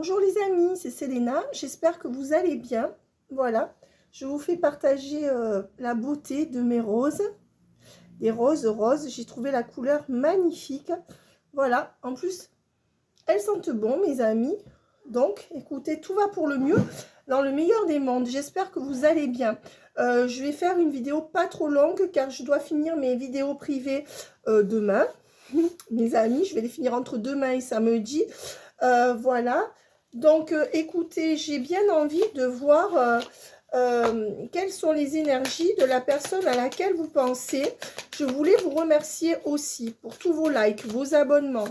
Bonjour les amis, c'est Selena, j'espère que vous allez bien. Voilà, je vous fais partager la beauté de mes roses. Des roses roses, j'ai trouvé la couleur magnifique. Voilà, en plus, elles sentent bon mes amis. Donc, écoutez, tout va pour le mieux, dans le meilleur des mondes. J'espère que vous allez bien. Je vais faire une vidéo pas trop longue, car je dois finir mes vidéos privées demain. Mes amis, je vais les finir entre demain et samedi. Voilà, donc écoutez, j'ai bien envie de voir quelles sont les énergies de la personne à laquelle vous pensez. Je voulais vous remercier aussi pour tous vos likes, vos abonnements,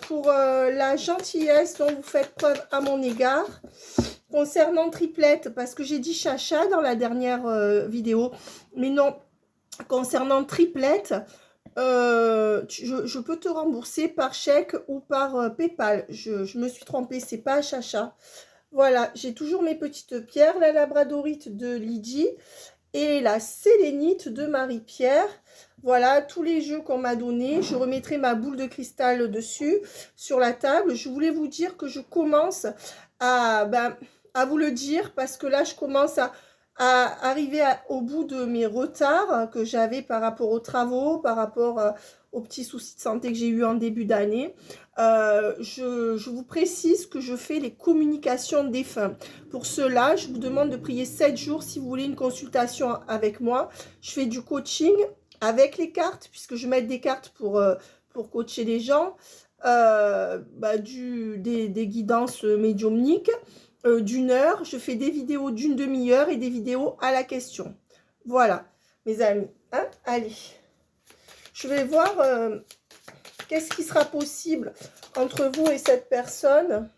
pour la gentillesse dont vous faites preuve à mon égard. Concernant Triplette, parce que j'ai dit Chacha dans la dernière vidéo, mais non, concernant Triplette, je peux te rembourser par chèque ou par PayPal. Je me suis trompée, c'est pas Chacha. Voilà, j'ai toujours mes petites pierres, la labradorite de Lydie et la sélénite de Marie-Pierre. Voilà, tous les jeux qu'on m'a donnés. Je remettrai ma boule de cristal dessus, sur la table. Je voulais vous dire que je commence à vous le dire, parce que là, je commence à arriver au bout de mes retards que j'avais par rapport aux travaux, par rapport aux petits soucis de santé que j'ai eu en début d'année. Je vous précise que je fais les communications des défunts. Pour cela, je vous demande de prier 7 jours si vous voulez une consultation avec moi. Je fais du coaching avec les cartes, puisque je mets des cartes pour coacher les gens, des guidances médiumniques. D'une heure, je fais des vidéos d'une demi-heure et des vidéos à la question. Voilà, mes amis. Hein, allez, je vais voir qu'est-ce qui sera possible entre vous et cette personne.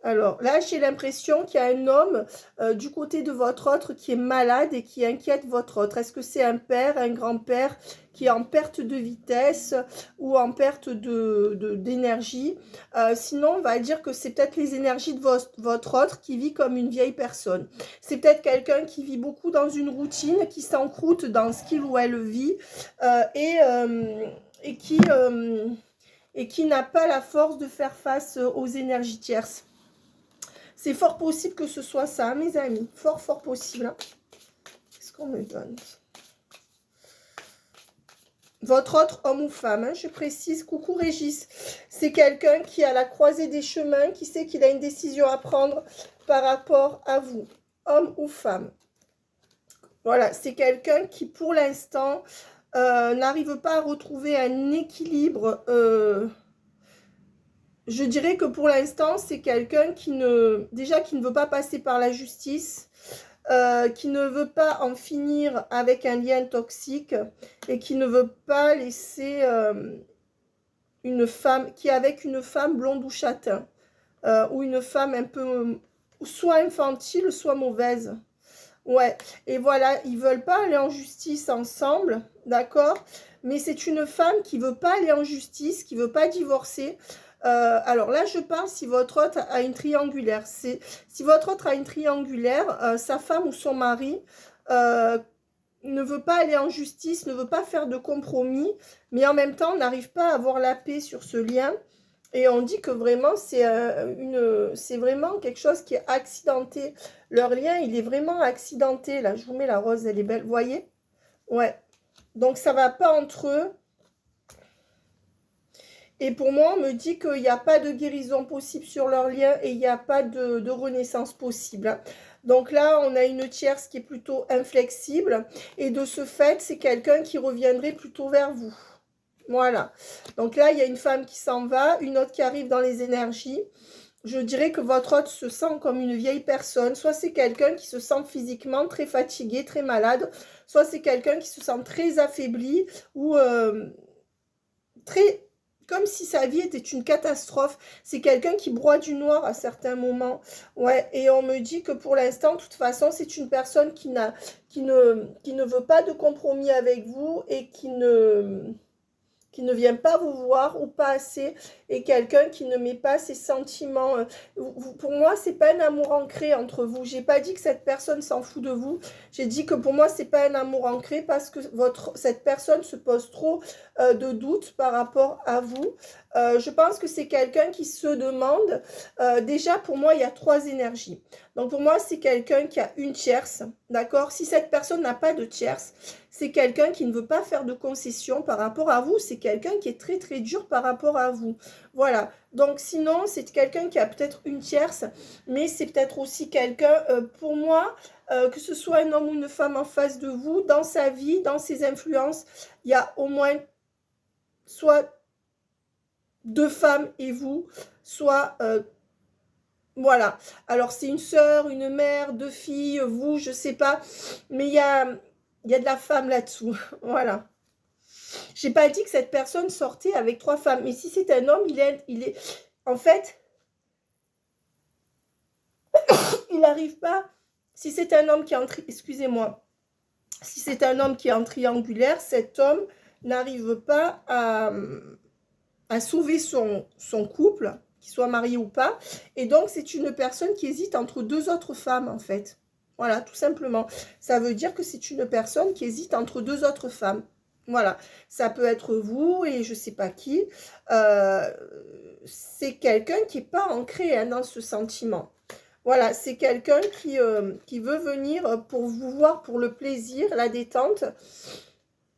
Alors là, j'ai l'impression qu'il y a un homme du côté de votre autre qui est malade et qui inquiète votre autre. Est-ce que c'est un père, un grand-père qui est en perte de vitesse ou en perte d'énergie? Sinon, on va dire que c'est peut-être les énergies de votre autre qui vit comme une vieille personne. C'est peut-être quelqu'un qui vit beaucoup dans une routine, qui s'encroute dans ce qu'il ou elle vit et qui n'a pas la force de faire face aux énergies tierces. C'est fort possible que ce soit ça, mes amis. Fort, fort possible. Hein. Qu'est-ce qu'on me donne? Votre autre homme ou femme, hein, je précise. Coucou Régis. C'est quelqu'un qui est à la croisée des chemins, qui sait qu'il a une décision à prendre par rapport à vous. Homme ou femme. Voilà, c'est quelqu'un qui, pour l'instant, n'arrive pas à retrouver un équilibre. Je dirais que pour l'instant, c'est quelqu'un qui ne veut pas passer par la justice, qui ne veut pas en finir avec un lien toxique et qui ne veut pas laisser une femme, qui est avec une femme blonde ou châtain, ou une femme un peu, soit infantile, soit mauvaise. Ouais, et voilà, ils veulent pas aller en justice ensemble, d'accord? Mais c'est une femme qui veut pas aller en justice, qui veut pas divorcer. Alors là, je parle si votre autre a une triangulaire. Si votre autre a une triangulaire, sa femme ou son mari ne veut pas aller en justice, ne veut pas faire de compromis, mais en même temps, n'arrive pas à avoir la paix sur ce lien. Et on dit que vraiment, c'est vraiment quelque chose qui est accidenté. Leur lien, il est vraiment accidenté. Là, je vous mets la rose, elle est belle. Vous voyez? Ouais. Donc, ça ne va pas entre eux. Et pour moi, on me dit qu'il n'y a pas de guérison possible sur leur lien et il n'y a pas de renaissance possible. Donc là, on a une tierce qui est plutôt inflexible. Et de ce fait, c'est quelqu'un qui reviendrait plutôt vers vous. Voilà. Donc là, il y a une femme qui s'en va, une autre qui arrive dans les énergies. Je dirais que votre autre se sent comme une vieille personne. Soit c'est quelqu'un qui se sent physiquement très fatigué, très malade. Soit c'est quelqu'un qui se sent très affaibli ou très... comme si sa vie était une catastrophe. C'est quelqu'un qui broie du noir à certains moments. Ouais, et on me dit que pour l'instant, de toute façon, c'est une personne qui ne veut pas de compromis avec vous et qui ne qui ne vient pas vous voir ou pas assez, et quelqu'un qui ne met pas ses sentiments. Pour moi, c'est pas un amour ancré entre vous. J'ai pas dit que cette personne s'en fout de vous. J'ai dit que pour moi, c'est pas un amour ancré parce que cette personne se pose trop de doutes par rapport à vous. Je pense que c'est quelqu'un qui se demande. Déjà, pour moi, il y a 3 énergies. Donc, pour moi, c'est quelqu'un qui a une tierce. D'accord? Si cette personne n'a pas de tierce, c'est quelqu'un qui ne veut pas faire de concessions par rapport à vous. C'est quelqu'un qui est très, très dur par rapport à vous. Voilà. Donc, sinon, c'est quelqu'un qui a peut-être une tierce, mais c'est peut-être aussi quelqu'un, pour moi, que ce soit un homme ou une femme en face de vous, dans sa vie, dans ses influences, il y a au moins soit 2 femmes et vous, soit voilà. Alors c'est une sœur, une mère, 2 filles, vous, je sais pas, mais il y a de la femme là-dessous. Voilà. J'ai pas dit que cette personne sortait avec 3 femmes, mais si c'est un homme, il est en fait, il n'arrive pas. Si c'est un homme qui est en excusez-moi. Si c'est un homme qui est en triangulaire, cet homme n'arrive pas à sauver son couple, qu'il soit marié ou pas. Et donc, c'est une personne qui hésite entre 2 autres femmes, en fait. Voilà, tout simplement. Ça veut dire que c'est une personne qui hésite entre 2 autres femmes. Voilà, ça peut être vous et je ne sais pas qui. C'est quelqu'un qui n'est pas ancré hein, dans ce sentiment. Voilà, c'est quelqu'un qui veut venir pour vous voir pour le plaisir, la détente.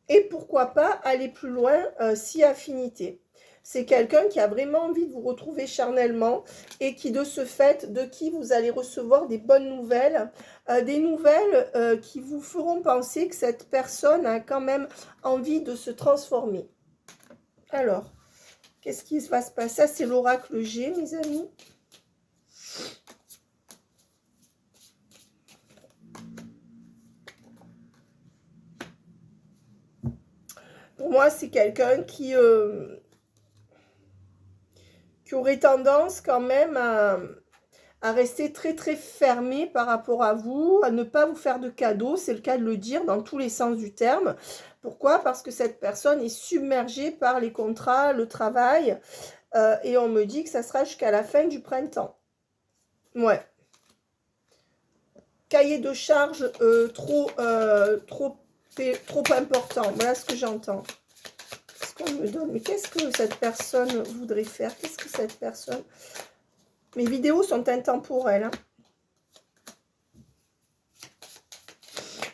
Et pourquoi pas aller plus loin si affinité. C'est quelqu'un qui a vraiment envie de vous retrouver charnellement et qui, de ce fait, de qui vous allez recevoir des bonnes nouvelles, des nouvelles qui vous feront penser que cette personne a quand même envie de se transformer. Alors, qu'est-ce qui va se passer? Ça, c'est l'oracle G, mes amis. Pour moi, c'est quelqu'un qui aurait tendance quand même à rester très très fermé par rapport à vous, à ne pas vous faire de cadeaux, c'est le cas de le dire dans tous les sens du terme. Pourquoi? Parce que cette personne est submergée par les contrats, le travail, et on me dit que ça sera jusqu'à la fin du printemps. Ouais. Cahier de charge trop important, voilà ce que j'entends. Qu'on me donne. Mais qu'est-ce que cette personne voudrait faire? Qu'est-ce que cette personne... Mes vidéos sont intemporelles. Hein.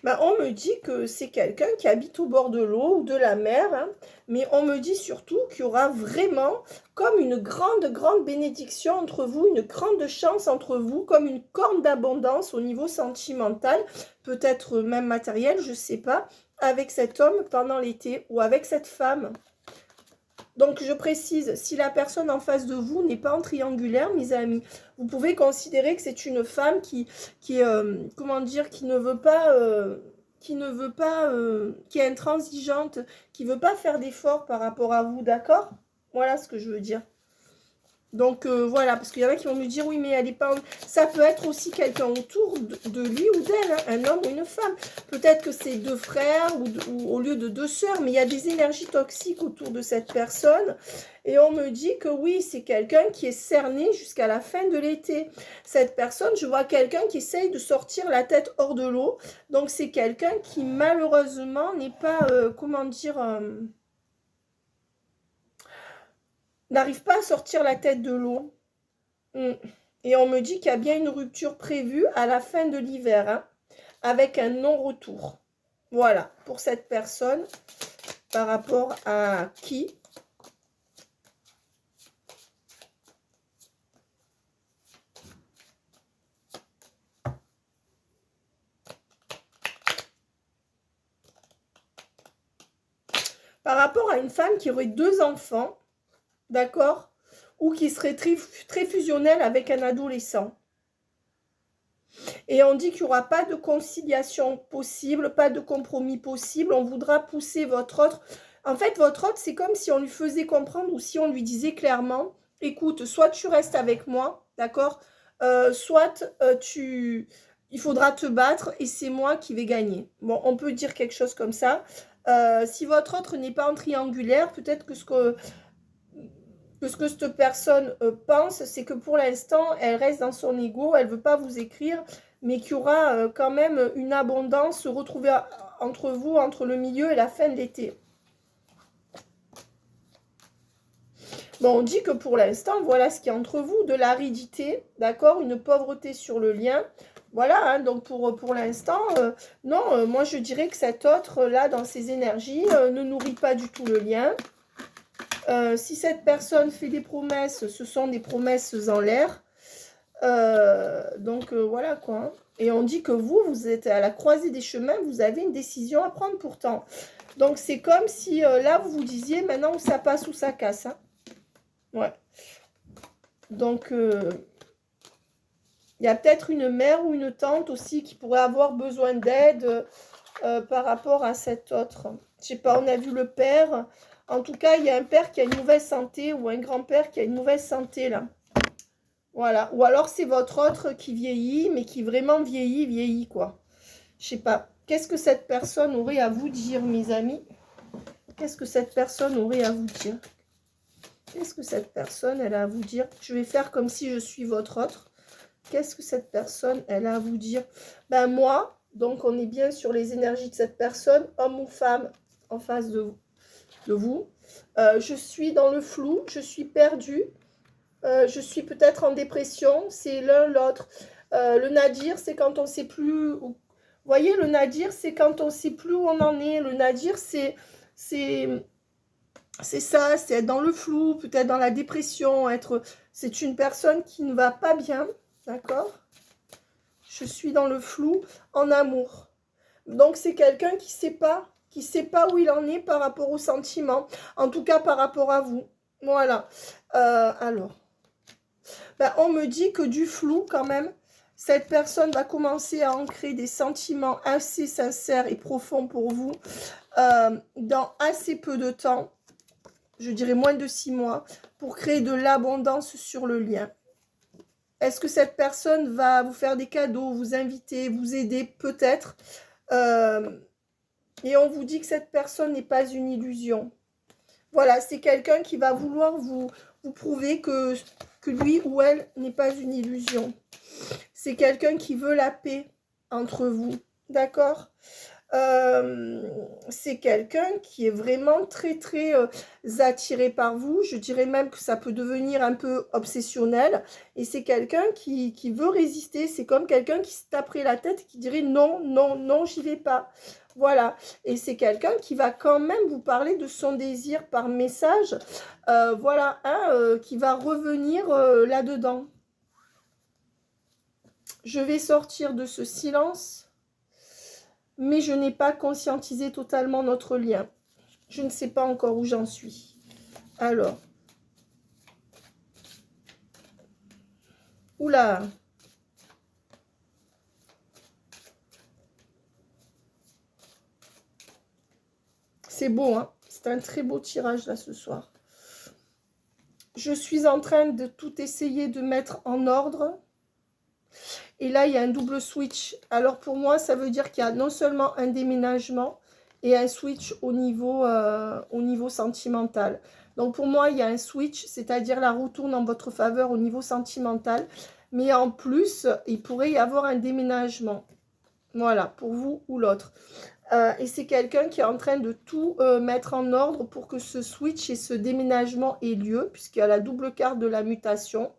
Ben, on me dit que c'est quelqu'un qui habite au bord de l'eau ou de la mer. Hein, mais on me dit surtout qu'il y aura vraiment comme une grande, grande bénédiction entre vous, une grande chance entre vous, comme une corne d'abondance au niveau sentimental, peut-être même matériel, je ne sais pas, avec cet homme pendant l'été ou avec cette femme. Donc, je précise, si la personne en face de vous n'est pas en triangulaire, mes amis, vous pouvez considérer que c'est une femme qui comment dire, qui est intransigeante, qui ne veut pas faire d'efforts par rapport à vous, d'accord? Voilà ce que je veux dire. Donc, voilà, parce qu'il y en a qui vont me dire, oui, mais elle n'est pas... Ça peut être aussi quelqu'un autour de lui ou d'elle, hein, un homme ou une femme. Peut-être que c'est 2 frères ou au lieu de 2 sœurs, mais il y a des énergies toxiques autour de cette personne. Et on me dit que oui, c'est quelqu'un qui est cerné jusqu'à la fin de l'été. Cette personne, je vois quelqu'un qui essaye de sortir la tête hors de l'eau. Donc, c'est quelqu'un qui, malheureusement, n'est pas, comment dire... n'arrive pas à sortir la tête de l'eau. Et on me dit qu'il y a bien une rupture prévue à la fin de l'hiver, hein, avec un non-retour. Voilà, pour cette personne, par rapport à qui? Par rapport à une femme qui aurait 2 enfants, d'accord? Ou qui serait très fusionnelle avec un adolescent. Et on dit qu'il n'y aura pas de conciliation possible, pas de compromis possible. On voudra pousser votre autre. En fait, votre autre, c'est comme si on lui faisait comprendre ou si on lui disait clairement, écoute, soit tu restes avec moi, d'accord? Soit il faudra te battre et c'est moi qui vais gagner. Bon, on peut dire quelque chose comme ça. Si votre autre n'est pas en triangulaire, peut-être que ce que cette personne pense, c'est que pour l'instant, elle reste dans son ego, elle ne veut pas vous écrire, mais qu'il y aura quand même une abondance retrouvée entre vous, entre le milieu et la fin de l'été. Bon, on dit que pour l'instant, voilà ce qu'il y a entre vous, de l'aridité, d'accord, une pauvreté sur le lien. Voilà, hein, donc pour l'instant, non, moi je dirais que cet autre, là, dans ses énergies, ne nourrit pas du tout le lien. Si cette personne fait des promesses, ce sont des promesses en l'air. Donc voilà quoi. Hein. Et on dit que vous êtes à la croisée des chemins, vous avez une décision à prendre pourtant. Donc c'est comme si là, vous vous disiez maintenant où ça passe ou ça casse. Hein. Ouais. Donc, il y a peut-être une mère ou une tante aussi qui pourrait avoir besoin d'aide par rapport à cet autre. Je sais pas, on a vu le père. En tout cas, il y a un père qui a une mauvaise santé ou un grand-père qui a une mauvaise santé, là. Voilà. Ou alors, c'est votre autre qui vieillit, mais qui vraiment vieillit, quoi. Je sais pas. Qu'est-ce que cette personne aurait à vous dire, mes amis? Qu'est-ce que cette personne aurait à vous dire? Qu'est-ce que cette personne, elle a à vous dire? Je vais faire comme si je suis votre autre. Qu'est-ce que cette personne, elle a à vous dire? Ben moi, donc on est bien sur les énergies de cette personne, homme ou femme, en face de vous. Je suis dans le flou, je suis perdue. Je suis peut-être en dépression, c'est l'un l'autre. Le nadir, c'est quand on ne sait plus... Vous voyez, le nadir, c'est quand on ne sait plus où on en est. Le nadir, c'est ça, c'est être dans le flou, peut-être dans la dépression, c'est une personne qui ne va pas bien, d'accord? Je suis dans le flou en amour. Donc c'est quelqu'un qui sait pas où il en est par rapport aux sentiments, en tout cas par rapport à vous. Voilà. Alors, ben, on me dit que du flou quand même, cette personne va commencer à ancrer des sentiments assez sincères et profonds pour vous dans assez peu de temps. Je dirais moins de 6 mois, pour créer de l'abondance sur le lien. Est-ce que cette personne va vous faire des cadeaux, vous inviter, vous aider? Peut-être. Et on vous dit que cette personne n'est pas une illusion. Voilà, c'est quelqu'un qui va vouloir vous prouver que lui ou elle n'est pas une illusion. C'est quelqu'un qui veut la paix entre vous. D'accord ? C'est quelqu'un qui est vraiment très très attiré par vous. Je dirais même que ça peut devenir un peu obsessionnel. Et c'est quelqu'un qui veut résister. C'est comme quelqu'un qui se taperait la tête et qui dirait non, non, non, j'y vais pas. Voilà. Et c'est quelqu'un qui va quand même vous parler de son désir par message. Voilà, hein, qui va revenir là-dedans. Je vais sortir de ce silence. Mais je n'ai pas conscientisé totalement notre lien. Je ne sais pas encore où j'en suis. Alors. Oula. C'est beau, hein? C'est un très beau tirage, là, ce soir. Je suis en train de tout essayer de mettre en ordre. Et là, il y a un double switch. Alors, pour moi, ça veut dire qu'il y a non seulement un déménagement et un switch au niveau sentimental. Donc, pour moi, il y a un switch, c'est-à-dire la roue tourne en votre faveur au niveau sentimental. Mais en plus, il pourrait y avoir un déménagement. Voilà, pour vous ou l'autre. Et c'est quelqu'un qui est en train de tout mettre en ordre pour que ce switch et ce déménagement aient lieu, puisqu'il y a la double carte de la mutation.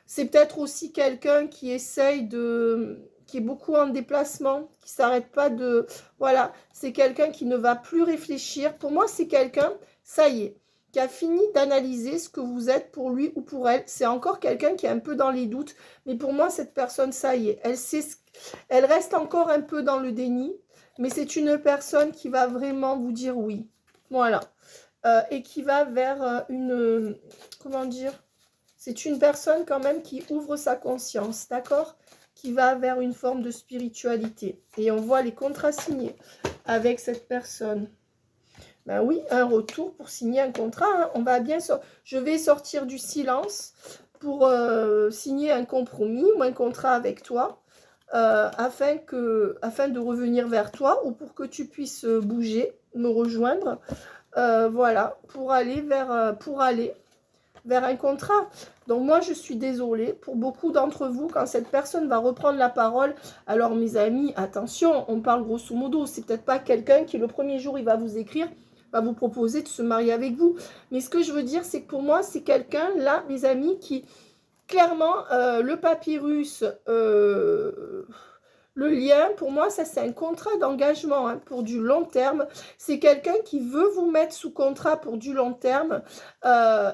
C'est peut-être aussi quelqu'un qui essaye qui est beaucoup en déplacement, qui ne s'arrête pas de... Voilà, c'est quelqu'un qui ne va plus réfléchir. Pour moi, c'est quelqu'un, ça y est, qui a fini d'analyser ce que vous êtes pour lui ou pour elle. C'est encore quelqu'un qui est un peu dans les doutes. Mais pour moi, cette personne, ça y est, elle reste encore un peu dans le déni. Mais c'est une personne qui va vraiment vous dire oui. Voilà. Et qui va vers une... Comment dire ? C'est une personne quand même qui ouvre sa conscience, d'accord? Qui va vers une forme de spiritualité. Et on voit les contrats signés avec cette personne. Ben oui, un retour pour signer un contrat. Hein. On va bien Je vais sortir du silence pour signer un compromis ou un contrat avec toi afin de revenir vers toi ou pour que tu puisses bouger. me rejoindre. Voilà, pour aller vers un contrat. Donc moi, je suis désolée pour beaucoup d'entre vous, quand cette personne va reprendre la parole. Alors mes amis, attention, on parle grosso modo. C'est peut-être pas quelqu'un qui, le premier jour, il va vous écrire, va vous proposer de se marier avec vous. Mais ce que je veux dire, c'est que pour moi, c'est quelqu'un, là, mes amis, qui, clairement, le papyrus... le lien, pour moi, ça c'est un contrat d'engagement hein, pour du long terme. C'est quelqu'un qui veut vous mettre sous contrat pour du long terme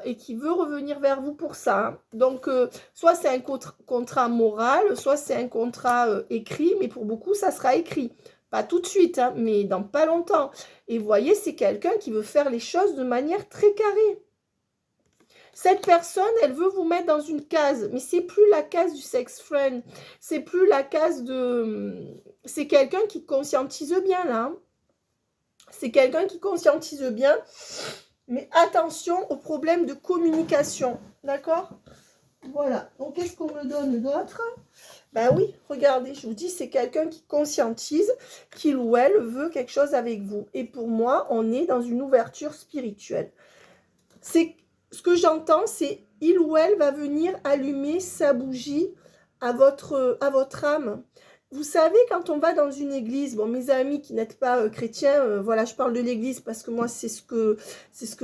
et qui veut revenir vers vous pour ça. Hein. Donc, soit c'est un contrat moral, soit c'est un contrat écrit, mais pour beaucoup, ça sera écrit. Pas tout de suite, hein, mais dans pas longtemps. Et vous voyez, c'est quelqu'un qui veut faire les choses de manière très carrée. Cette personne, elle veut vous mettre dans une case, mais c'est plus la case du sex friend, c'est plus la case de... C'est quelqu'un qui conscientise bien, là. C'est quelqu'un qui conscientise bien, mais attention aux problèmes de communication, d'accord? Voilà, donc qu'est-ce qu'on me donne d'autre? Ben oui, regardez, je vous dis, c'est quelqu'un qui conscientise qu'il ou elle veut quelque chose avec vous. Et pour moi, on est dans une ouverture spirituelle. Ce que j'entends, c'est il ou elle va venir allumer sa bougie à votre âme. Vous savez, quand on va dans une église, bon, mes amis qui n'êtes pas chrétiens, voilà, je parle de l'église parce que moi, c'est ce que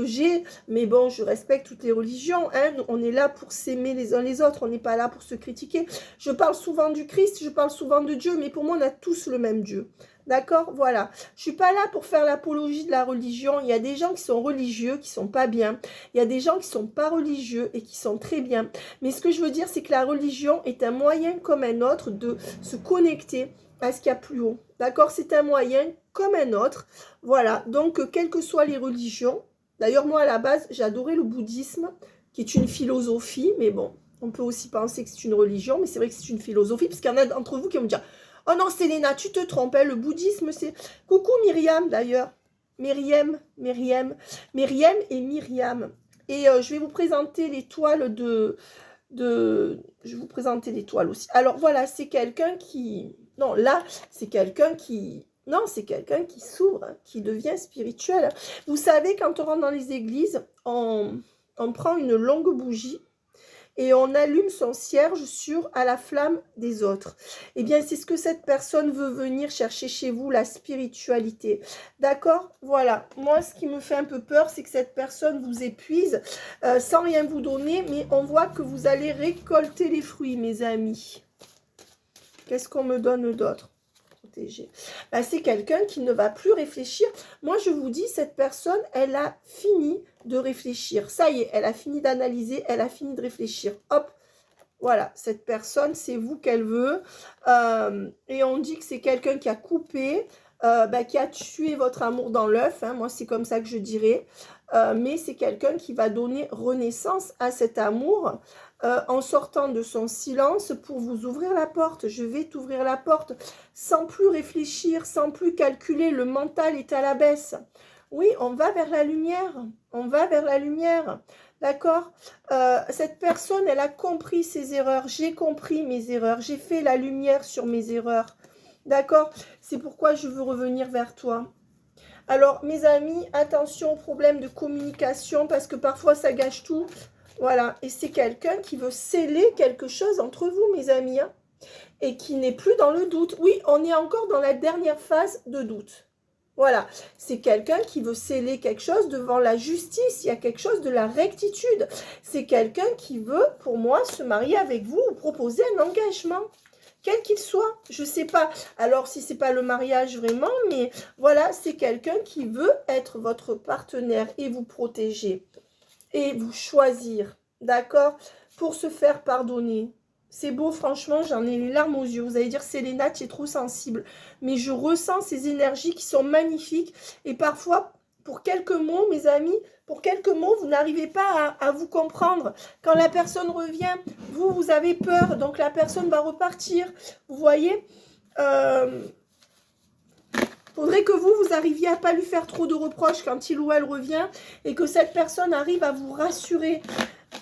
j'ai, mais bon, je respecte toutes les religions, hein, on est là pour s'aimer les uns les autres, on n'est pas là pour se critiquer. Je parle souvent du Christ, je parle souvent de Dieu, mais pour moi, on a tous le même Dieu. D'accord? Voilà. Je suis pas là pour faire l'apologie de la religion. Il y a des gens qui sont religieux, qui sont pas bien. Il y a des gens qui sont pas religieux et qui sont très bien. Mais ce que je veux dire, c'est que la religion est un moyen comme un autre de se connecter à ce qu'il y a plus haut. D'accord? C'est un moyen comme un autre. Voilà. Donc, quelles que soient les religions. D'ailleurs, moi, à la base, j'adorais le bouddhisme, qui est une philosophie. Mais bon, on peut aussi penser que c'est une religion. Mais c'est vrai que c'est une philosophie. Parce qu'il y en a d'entre vous qui vont me dire... Oh non, Selena, tu te trompes, hein, le bouddhisme, c'est... Coucou Myriam, d'ailleurs. Myriam et Myriam. Et je vais vous présenter l'étoile Je vais vous présenter l'étoile aussi. Alors, voilà, c'est quelqu'un qui... Non, là, c'est quelqu'un qui... Non, c'est quelqu'un qui s'ouvre, hein, qui devient spirituel. Vous savez, quand on rentre dans les églises, on prend une longue bougie et on allume son cierge à la flamme des autres. Eh bien, c'est ce que cette personne veut venir chercher chez vous, la spiritualité. D'accord? Voilà. Moi, ce qui me fait un peu peur, c'est que cette personne vous épuise sans rien vous donner, mais on voit que vous allez récolter les fruits, mes amis. Qu'est-ce qu'on me donne d'autre? Ben, c'est quelqu'un qui ne va plus réfléchir. Moi, je vous dis, cette personne, elle a fini de réfléchir. Ça y est, elle a fini d'analyser, elle a fini de réfléchir. Hop, voilà, cette personne, c'est vous qu'elle veut. Et on dit que c'est quelqu'un qui a coupé, qui a tué votre amour dans l'œuf. Hein. Moi, c'est comme ça que je dirais. Mais c'est quelqu'un qui va donner renaissance à cet amour en sortant de son silence pour vous ouvrir la porte. Je vais t'ouvrir la porte sans plus réfléchir, sans plus calculer. Le mental est à la baisse. Oui, on va vers la lumière. On va vers la lumière. D'accord? Cette personne, elle a compris ses erreurs. J'ai compris mes erreurs. J'ai fait la lumière sur mes erreurs. D'accord? C'est pourquoi je veux revenir vers toi. Alors, mes amis, attention aux problèmes de communication parce que parfois, ça gâche tout. Voilà, et c'est quelqu'un qui veut sceller quelque chose entre vous, mes amis, hein, et qui n'est plus dans le doute. Oui, on est encore dans la dernière phase de doute. Voilà, c'est quelqu'un qui veut sceller quelque chose devant la justice. Il y a quelque chose de la rectitude. C'est quelqu'un qui veut, pour moi, se marier avec vous ou proposer un engagement. Quel qu'il soit, je ne sais pas. Alors, si ce n'est pas le mariage vraiment, mais voilà, c'est quelqu'un qui veut être votre partenaire et vous protéger. Et vous choisir, d'accord, pour se faire pardonner. C'est beau, franchement, j'en ai les larmes aux yeux. Vous allez dire, Selena, tu es trop sensible. Mais je ressens ces énergies qui sont magnifiques. Et parfois, pour quelques mots, mes amis, pour quelques mots, vous n'arrivez pas à vous comprendre. Quand la personne revient, vous avez peur, donc la personne va repartir. Vous voyez faudrait que vous arriviez à pas lui faire trop de reproches quand il ou elle revient et que cette personne arrive à vous rassurer.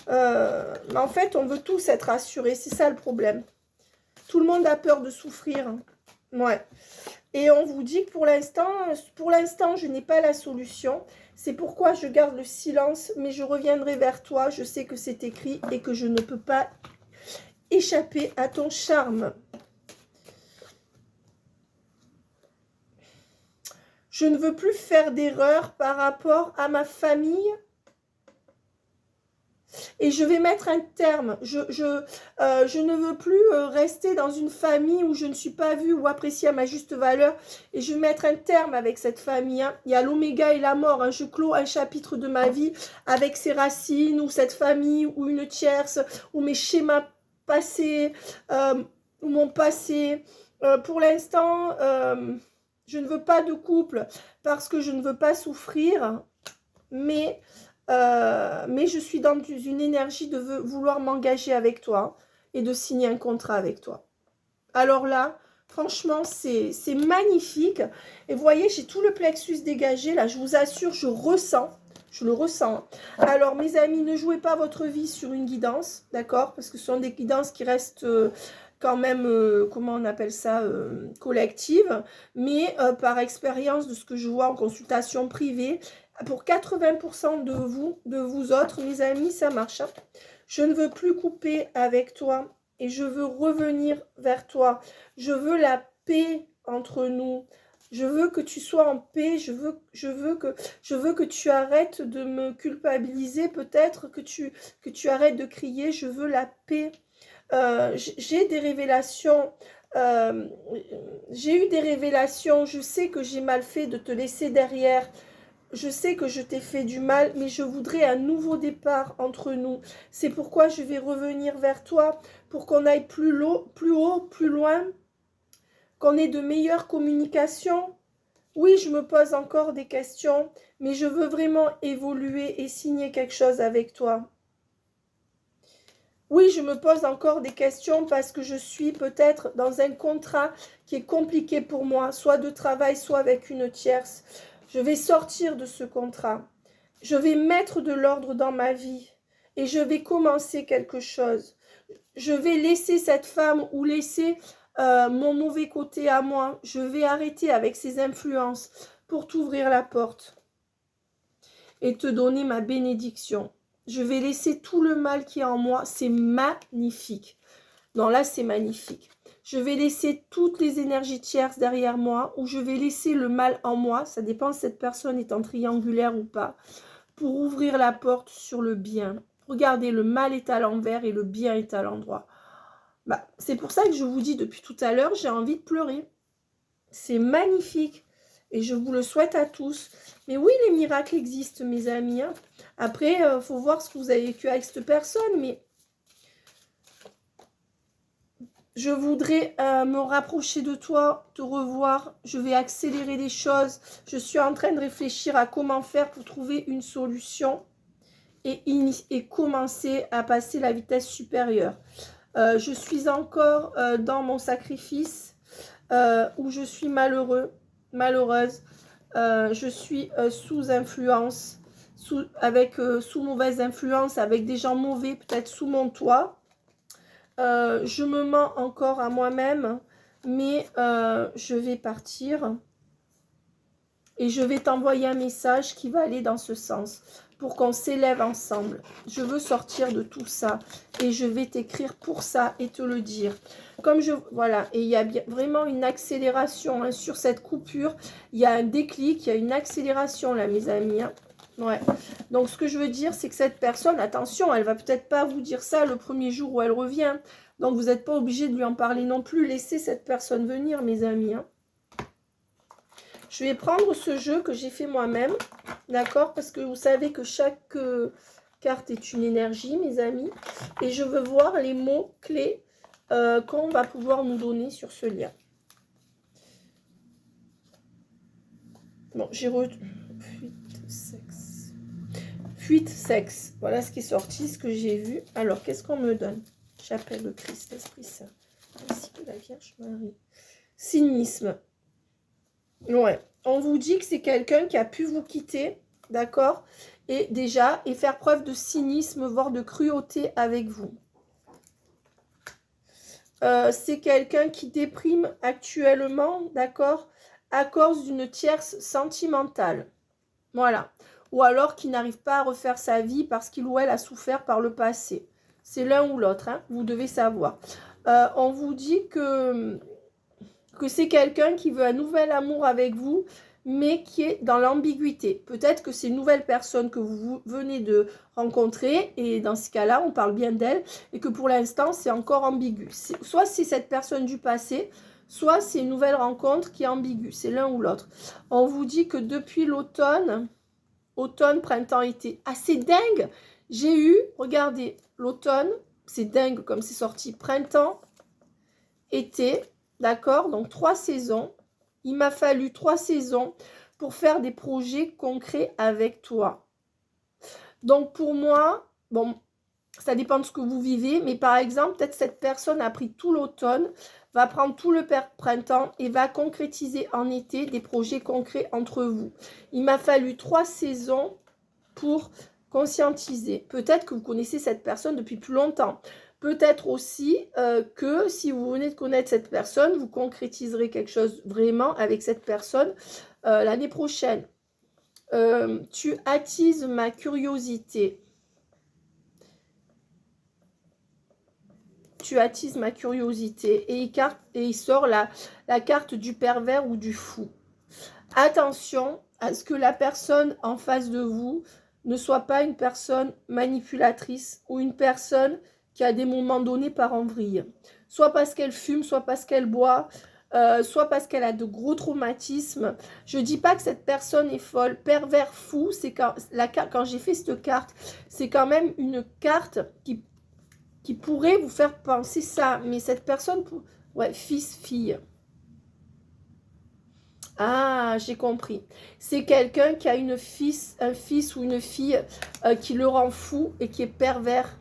Mais en fait, on veut tous être rassurés. C'est ça le problème. Tout le monde a peur de souffrir. Ouais. Et on vous dit que pour l'instant, je n'ai pas la solution. C'est pourquoi je garde le silence, mais je reviendrai vers toi. Je sais que c'est écrit et que je ne peux pas échapper à ton charme. Je ne veux plus faire d'erreur par rapport à ma famille. Et je vais mettre un terme. Je ne veux plus rester dans une famille où je ne suis pas vue ou appréciée à ma juste valeur. Et je vais mettre un terme avec cette famille. Hein. Il y a l'oméga et la mort. Hein. Je clôt un chapitre de ma vie avec ses racines, ou cette famille, ou une tierce, ou mes schémas passés, ou mon passé. Pour l'instant, je ne veux pas de couple parce que je ne veux pas souffrir. Mais je suis dans une énergie de vouloir m'engager avec toi et de signer un contrat avec toi. Alors là, franchement, c'est magnifique. Et vous voyez, j'ai tout le plexus dégagé. Là, je vous assure, je le ressens. Alors, mes amis, ne jouez pas votre vie sur une guidance, d'accord? Parce que ce sont des guidances qui restent quand même, comment on appelle ça, collectives. Mais par expérience de ce que je vois en consultation privée, pour 80% de vous autres, mes amis, ça marche. Hein. Je ne veux plus couper avec toi et je veux revenir vers toi. Je veux la paix entre nous. Je veux que tu sois en paix. Je veux que tu arrêtes de me culpabiliser. Peut-être que tu arrêtes de crier. Je veux la paix. J'ai des révélations. J'ai eu des révélations. Je sais que j'ai mal fait de te laisser derrière. Je sais que je t'ai fait du mal, mais je voudrais un nouveau départ entre nous. C'est pourquoi je vais revenir vers toi pour qu'on aille plus haut, plus loin, qu'on ait de meilleures communications. Oui, je me pose encore des questions, mais je veux vraiment évoluer et signer quelque chose avec toi. Oui, je me pose encore des questions parce que je suis peut-être dans un contrat qui est compliqué pour moi, soit de travail, soit avec une tierce. Je vais sortir de ce contrat. Je vais mettre de l'ordre dans ma vie et je vais commencer quelque chose. Je vais laisser cette femme ou laisser mon mauvais côté à moi. Je vais arrêter avec ces influences pour t'ouvrir la porte et te donner ma bénédiction. Je vais laisser tout le mal qui est en moi. C'est magnifique. Non, là, c'est magnifique. Je vais laisser toutes les énergies tierces derrière moi ou je vais laisser le mal en moi. Ça dépend si cette personne est en triangulaire ou pas. Pour ouvrir la porte sur le bien. Regardez, le mal est à l'envers et le bien est à l'endroit. Bah, c'est pour ça que je vous dis depuis tout à l'heure, j'ai envie de pleurer. C'est magnifique. Et je vous le souhaite à tous. Mais oui, les miracles existent, mes amis. Hein. Après, il faut voir ce que vous avez vécu avec cette personne. Mais je voudrais me rapprocher de toi, te revoir. Je vais accélérer les choses. Je suis en train de réfléchir à comment faire pour trouver une solution et commencer à passer la vitesse supérieure. Je suis encore dans mon sacrifice où je suis malheureuse. Je suis sous influence, sous mauvaise influence, avec des gens mauvais, peut-être sous mon toit. Je me mens encore à moi-même, mais je vais partir et je vais t'envoyer un message qui va aller dans ce sens pour qu'on s'élève ensemble. Je veux sortir de tout ça et je vais t'écrire pour ça et te le dire. Voilà, et il y a vraiment une accélération hein, sur cette coupure. Il y a un déclic, il y a une accélération là, mes amis. Hein. Ouais. Donc, ce que je veux dire, c'est que cette personne, attention, elle va peut-être pas vous dire ça le premier jour où elle revient. Donc, vous n'êtes pas obligé de lui en parler non plus. Laissez cette personne venir, mes amis. Hein. Je vais prendre ce jeu que j'ai fait moi-même, d'accord? Parce que vous savez que chaque carte est une énergie, mes amis. Et je veux voir les mots clés qu'on va pouvoir nous donner sur ce lien. Bon, j'ai fuite sexe. Voilà ce qui est sorti, ce que j'ai vu. Alors, qu'est-ce qu'on me donne? J'appelle le Christ, l'Esprit Saint, ainsi que la Vierge Marie. Cynisme. Ouais, on vous dit que c'est quelqu'un qui a pu vous quitter, d'accord? Et faire preuve de cynisme, voire de cruauté avec vous. C'est quelqu'un qui déprime actuellement, d'accord? à cause d'une tierce sentimentale. Voilà. Ou alors qui n'arrive pas à refaire sa vie parce qu'il ou elle a souffert par le passé. C'est l'un ou l'autre, hein, vous devez savoir. On vous dit que c'est quelqu'un qui veut un nouvel amour avec vous, mais qui est dans l'ambiguïté. Peut-être que c'est une nouvelle personne que vous venez de rencontrer, et dans ce cas-là, on parle bien d'elle, et que pour l'instant, c'est encore ambigu. Soit c'est cette personne du passé, soit c'est une nouvelle rencontre qui est ambiguë. C'est l'un ou l'autre. On vous dit que depuis l'automne, printemps, été, c'est dingue. J'ai eu, regardez, l'automne, c'est dingue comme c'est sorti, printemps, été, d'accord, donc 3 saisons. Il m'a fallu 3 saisons pour faire des projets concrets avec toi. Donc pour moi, bon, ça dépend de ce que vous vivez, mais par exemple, peut-être cette personne a pris tout l'automne, va prendre tout le printemps et va concrétiser en été des projets concrets entre vous. Il m'a fallu 3 saisons pour conscientiser. Peut-être que vous connaissez cette personne depuis plus longtemps. Peut-être aussi que si vous venez de connaître cette personne, vous concrétiserez quelque chose vraiment avec cette personne l'année prochaine. Tu attises ma curiosité. Tu attises ma curiosité. Et il sort la carte du pervers ou du fou. Attention à ce que la personne en face de vous ne soit pas une personne manipulatrice ou une personne qui a des moments donnés part en vrille. Soit parce qu'elle fume, soit parce qu'elle boit, soit parce qu'elle a de gros traumatismes. Je ne dis pas que cette personne est folle. Pervers, fou, c'est quand j'ai fait cette carte, c'est quand même une carte qui pourrait vous faire penser ça. Mais cette personne, ouais, fils, fille. Ah, j'ai compris. C'est quelqu'un qui a un fils ou une fille qui le rend fou et qui est pervers.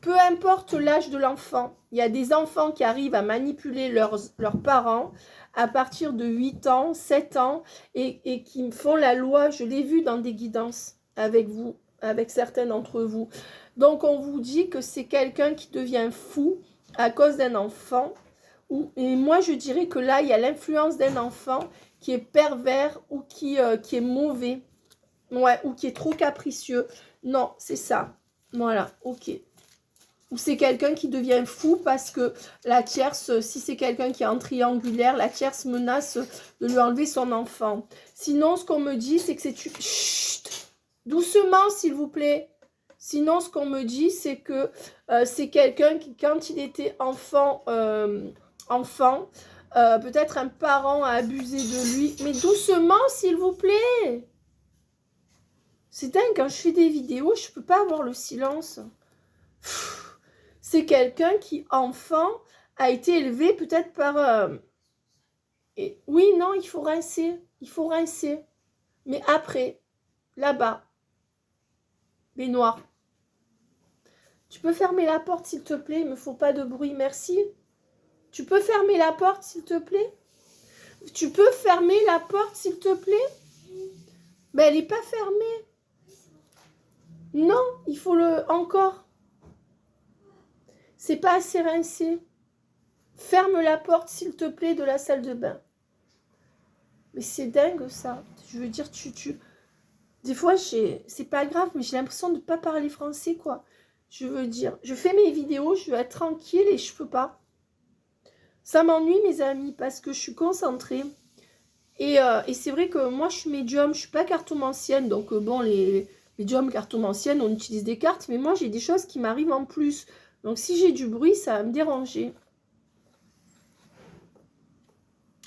Peu importe l'âge de l'enfant, il y a des enfants qui arrivent à manipuler leurs parents à partir de 8 ans, 7 ans et qui font la loi. Je l'ai vu dans des guidances avec vous, avec certains d'entre vous. Donc, on vous dit que c'est quelqu'un qui devient fou à cause d'un enfant. Et moi, je dirais que là, il y a l'influence d'un enfant qui est pervers ou qui est mauvais. Ouais, ou qui est trop capricieux. Non, c'est ça. Voilà, ok. Ou c'est quelqu'un qui devient fou parce que la tierce, si c'est quelqu'un qui est en triangulaire, la tierce menace de lui enlever son enfant. Sinon, ce qu'on me dit, c'est que c'est... Chut, doucement, s'il vous plaît. Sinon, ce qu'on me dit, c'est que c'est quelqu'un qui, quand il était enfant, peut-être un parent a abusé de lui. Mais doucement, s'il vous plaît. C'est dingue, quand je fais des vidéos, je ne peux pas avoir le silence. C'est quelqu'un qui, enfant, a été élevé peut-être par... Et, oui, non, il faut rincer. Il faut rincer. Mais après, là-bas, baignoire. Tu peux fermer la porte, s'il te plaît? Il ne me faut pas de bruit, merci. Tu peux fermer la porte, s'il te plaît? Tu peux fermer la porte, s'il te plaît? Ben, elle n'est pas fermée. Non, il faut le... Encore. C'est pas assez rincé. Ferme la porte, s'il te plaît, de la salle de bain. Mais c'est dingue, ça. Je veux dire, Des fois, c'est pas grave, mais j'ai l'impression de ne pas parler français, quoi. Je veux dire, je fais mes vidéos, je veux être tranquille et je peux pas. Ça m'ennuie, mes amis, parce que je suis concentrée. Et c'est vrai que moi, je suis médium, je suis pas cartomancienne. Donc, bon, les médiums cartomanciennes, on utilise des cartes. Mais moi, j'ai des choses qui m'arrivent en plus. Donc, si j'ai du bruit, ça va me déranger.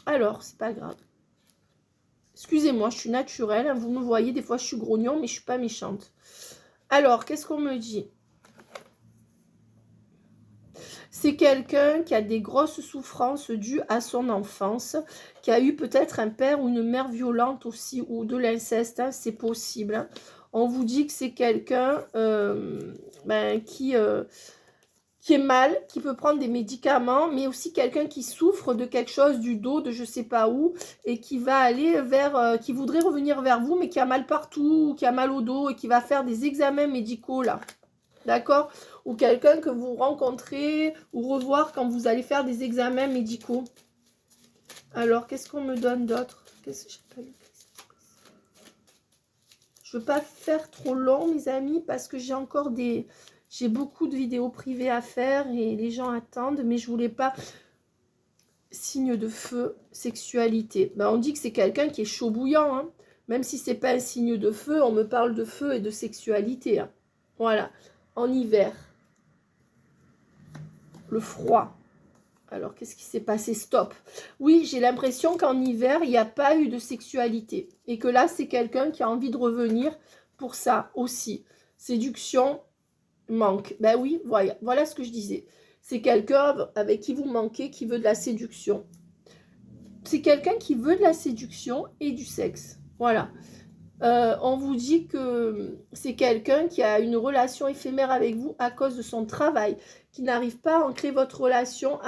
Alors, c'est pas grave. Excusez-moi, je suis naturelle. Hein, vous me voyez, des fois, je suis grognon, mais je suis pas méchante. Alors, qu'est-ce qu'on me dit? C'est quelqu'un qui a des grosses souffrances dues à son enfance, qui a eu peut-être un père ou une mère violente aussi, ou de l'inceste, hein, c'est possible. Hein. On vous dit que c'est quelqu'un qui est mal, qui peut prendre des médicaments, mais aussi quelqu'un qui souffre de quelque chose du dos, de je sais pas où, et qui va aller vers, qui voudrait revenir vers vous, mais qui a mal partout, qui a mal au dos, et qui va faire des examens médicaux, là. D'accord? Ou quelqu'un que vous rencontrez ou revoir quand vous allez faire des examens médicaux. Alors, qu'est-ce qu'on me donne d'autre? Qu'est-ce que j'ai pas lu? Je ne veux pas faire trop long, mes amis, parce que j'ai encore des... J'ai beaucoup de vidéos privées à faire et les gens attendent, mais je voulais pas... Signe de feu, sexualité. Ben, on dit que c'est quelqu'un qui est chaud bouillant, hein. Même si c'est pas un signe de feu, on me parle de feu et de sexualité, hein. Voilà. En hiver. Le froid. Alors, qu'est-ce qui s'est passé? Stop. Oui, j'ai l'impression qu'en hiver, il n'y a pas eu de sexualité. Et que là, c'est quelqu'un qui a envie de revenir pour ça aussi. Séduction, manque. Ben oui, voilà ce que je disais. C'est quelqu'un avec qui vous manquez, qui veut de la séduction. C'est quelqu'un qui veut de la séduction et du sexe. Voilà. On vous dit que c'est quelqu'un qui a une relation éphémère avec vous à cause de son travail, qui n'arrive pas à ancrer votre relation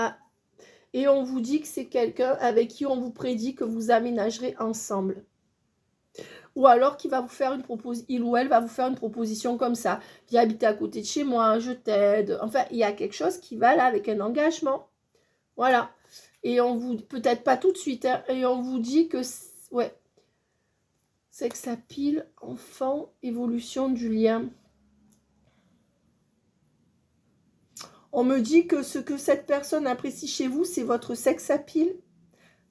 et on vous dit que c'est quelqu'un avec qui on vous prédit que vous aménagerez ensemble. Ou alors qu'il va vous faire une proposition, il ou elle va vous faire une proposition comme ça. Viens habiter à côté de chez moi, je t'aide. Enfin, il y a quelque chose qui va là avec un engagement. Voilà. Et on vous, peut-être pas tout de suite, hein, et on vous dit que, ouais, c'est que ça pile, enfant, évolution du lien. On me dit que ce que cette personne apprécie chez vous, c'est votre sex appeal,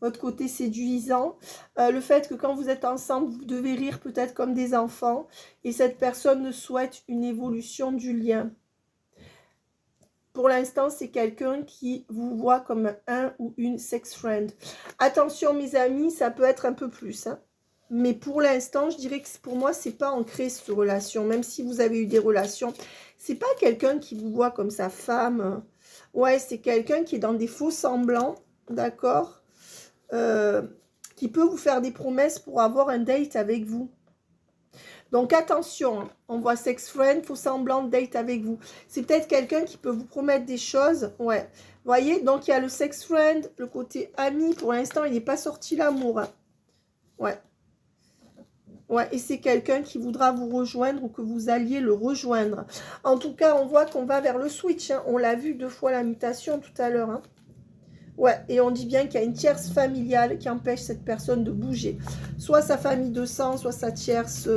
votre côté séduisant, le fait que quand vous êtes ensemble, vous devez rire peut-être comme des enfants, et cette personne souhaite une évolution du lien. Pour l'instant, c'est quelqu'un qui vous voit comme un ou une sex friend. Attention, mes amis, ça peut être un peu plus, hein. Mais pour l'instant, je dirais que pour moi, c'est pas ancré cette relation. Même si vous avez eu des relations, c'est pas quelqu'un qui vous voit comme sa femme. Ouais, c'est quelqu'un qui est dans des faux semblants, d'accord, qui peut vous faire des promesses pour avoir un date avec vous. Donc attention, hein, on voit sex friend, faux semblant, date avec vous. C'est peut-être quelqu'un qui peut vous promettre des choses. Ouais, vous voyez, donc il y a le sex friend, le côté ami. Pour l'instant, il n'est pas sorti l'amour, hein. Ouais. Ouais, et c'est quelqu'un qui voudra vous rejoindre ou que vous alliez le rejoindre. En tout cas, on voit qu'on va vers le switch, hein. On l'a vu 2 fois la mutation tout à l'heure, hein. Ouais, et on dit bien qu'il y a une tierce familiale qui empêche cette personne de bouger. Soit sa famille de sang, soit sa tierce...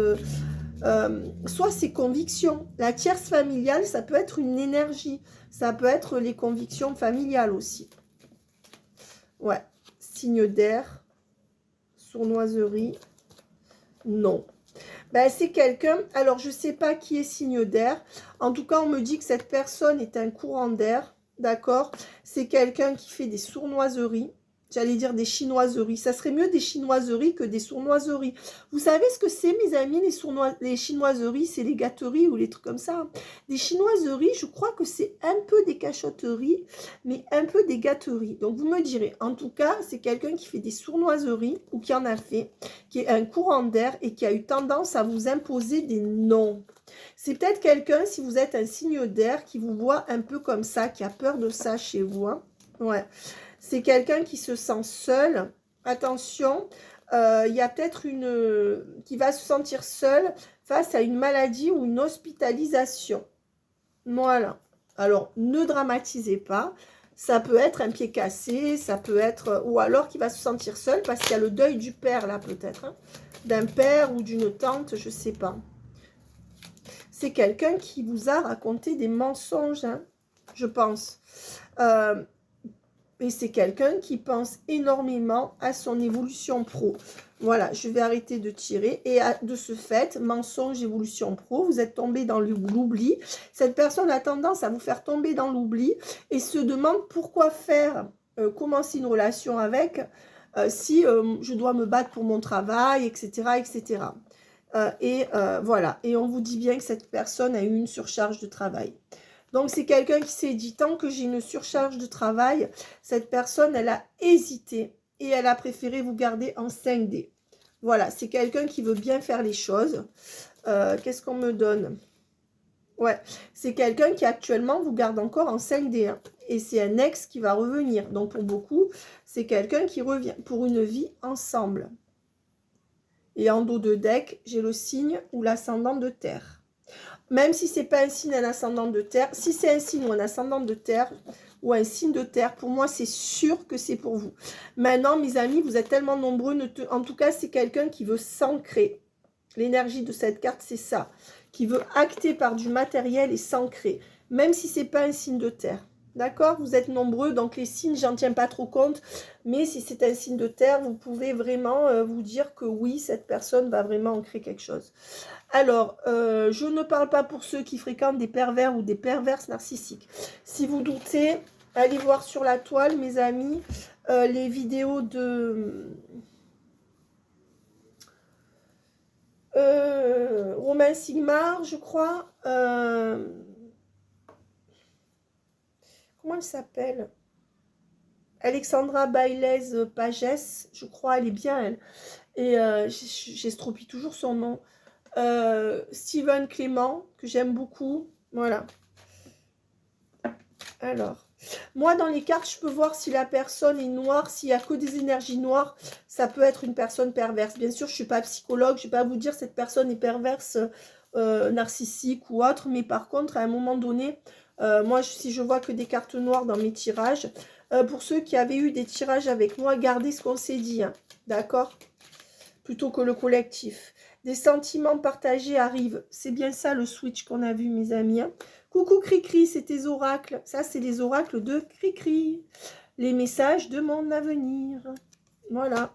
soit ses convictions. La tierce familiale, ça peut être une énergie. Ça peut être les convictions familiales aussi. Ouais, signe d'air, sournoiserie... Non. Ben, c'est quelqu'un, alors je ne sais pas qui est signe d'air. En tout cas, on me dit que cette personne est un courant d'air. D'accord? C'est quelqu'un qui fait des sournoiseries. J'allais dire des chinoiseries. Ça serait mieux des chinoiseries que des sournoiseries. Vous savez ce que c'est, mes amis, les chinoiseries? C'est les gâteries ou les trucs comme ça. Des chinoiseries, je crois que c'est un peu des cachotteries, mais un peu des gâteries. Donc, vous me direz. En tout cas, c'est quelqu'un qui fait des sournoiseries ou qui en a fait, qui est un courant d'air et qui a eu tendance à vous imposer des noms. C'est peut-être quelqu'un, si vous êtes un signe d'air, qui vous voit un peu comme ça, qui a peur de ça chez vous, hein. Ouais. C'est quelqu'un qui se sent seul. Attention, il y a peut-être une... qui va se sentir seul face à une maladie ou une hospitalisation. Voilà. Alors, ne dramatisez pas. Ça peut être un pied cassé, ça peut être... Ou alors qu'il va se sentir seul parce qu'il y a le deuil du père, là, peut-être, hein. D'un père ou d'une tante, je ne sais pas. C'est quelqu'un qui vous a raconté des mensonges, hein, je pense. Et c'est quelqu'un qui pense énormément à son évolution pro. Voilà, je vais arrêter de tirer. Et de ce fait, mensonge, évolution pro, vous êtes tombé dans l'oubli. Cette personne a tendance à vous faire tomber dans l'oubli et se demande pourquoi faire, commencer une relation avec, si je dois me battre pour mon travail, etc., etc. Voilà, et on vous dit bien que cette personne a eu une surcharge de travail. Donc, c'est quelqu'un qui s'est dit, tant que j'ai une surcharge de travail, cette personne, elle a hésité et elle a préféré vous garder en 5D. Voilà, c'est quelqu'un qui veut bien faire les choses. Qu'est-ce qu'on me donne? Ouais, c'est quelqu'un qui actuellement vous garde encore en 5D, hein, et c'est un ex qui va revenir. Donc, pour beaucoup, c'est quelqu'un qui revient pour une vie ensemble. Et en dos de deck, j'ai le signe ou l'ascendant de terre. Même si c'est pas un signe, un ascendant de terre. Si c'est un signe ou un ascendant de terre, ou un signe de terre, pour moi, c'est sûr que c'est pour vous. Maintenant, mes amis, vous êtes tellement nombreux. En tout cas, c'est quelqu'un qui veut s'ancrer. L'énergie de cette carte, c'est ça. Qui veut acter par du matériel et s'ancrer. Même si c'est pas un signe de terre. D'accord? Vous êtes nombreux, donc les signes, j'en tiens pas trop compte. Mais si c'est un signe de terre, vous pouvez vraiment vous dire que oui, cette personne va vraiment ancrer quelque chose. Alors, je ne parle pas pour ceux qui fréquentent des pervers ou des perverses narcissiques. Si vous doutez, allez voir sur la toile, mes amis, les vidéos de Romain Sigmar, je crois. Comment elle s'appelle? Alexandra Bailez Pages, je crois, elle est bien, elle. Et j'estropie toujours son nom. Steven Clément, que j'aime beaucoup. Voilà. Alors, moi, dans les cartes, je peux voir si la personne est noire. S'il n'y a que des énergies noires, ça peut être une personne perverse. Bien sûr, je ne suis pas psychologue. Je ne vais pas vous dire cette personne est perverse, narcissique ou autre. Mais par contre, à un moment donné, moi, si je vois que des cartes noires dans mes tirages, pour ceux qui avaient eu des tirages avec moi, gardez ce qu'on s'est dit. Hein, d'accord? Plutôt que le collectif. Des sentiments partagés arrivent. C'est bien ça le switch qu'on a vu, mes amis. Hein. Coucou Cricri, c'est tes oracles. Ça, c'est les oracles de Cricri. Les messages de mon avenir. Voilà.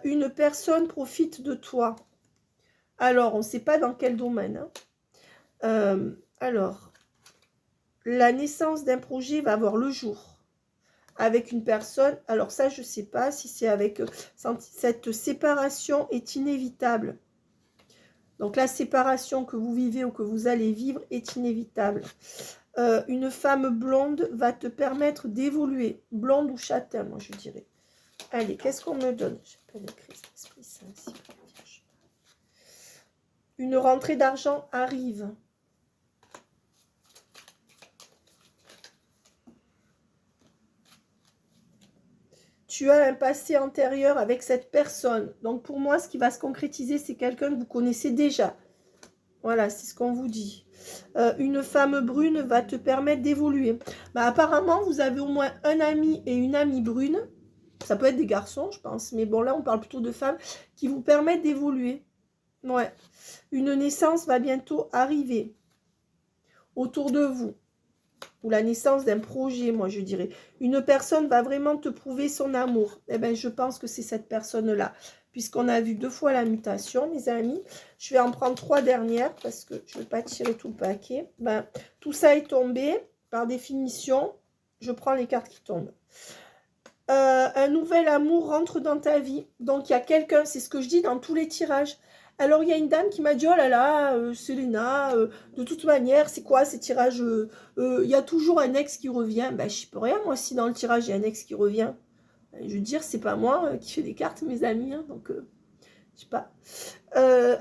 Une personne profite de toi. Alors, on ne sait pas dans quel domaine. Hein. Alors, la naissance d'un projet va voir le jour. Avec une personne, alors ça je ne sais pas si c'est avec, cette séparation est inévitable. Donc la séparation que vous vivez ou que vous allez vivre est inévitable. Une femme blonde va te permettre d'évoluer, blonde ou châtain, moi je dirais. Allez, qu'est-ce qu'on me donne? Une rentrée d'argent arrive. Tu as un passé antérieur avec cette personne. Donc, pour moi, ce qui va se concrétiser, c'est quelqu'un que vous connaissez déjà. Voilà, c'est ce qu'on vous dit. Une femme brune va te permettre d'évoluer. Bah, apparemment, vous avez au moins un ami et une amie brune. Ça peut être des garçons, je pense. Mais bon, là, on parle plutôt de femmes qui vous permettent d'évoluer. Ouais. Une naissance va bientôt arriver autour de vous. Ou la naissance d'un projet, moi je dirais. Une personne va vraiment te prouver son amour. Eh bien, je pense que c'est cette personne-là. Puisqu'on a vu 2 fois la mutation, mes amis. Je vais en prendre 3 dernières parce que je ne vais pas tirer tout le paquet. Ben, tout ça est tombé. Par définition, je prends les cartes qui tombent. Un nouvel amour rentre dans ta vie. Donc, il y a quelqu'un, c'est ce que je dis dans tous les tirages. Alors, il y a une dame qui m'a dit, oh là là, Selena, de toute manière, c'est quoi ces tirages? Il y a toujours un ex qui revient. Ben, je ne peux rien, moi, si dans le tirage, il y a un ex qui revient. Ben, je veux dire, c'est pas moi qui fais des cartes, mes amis. Hein, donc, je sais pas. Il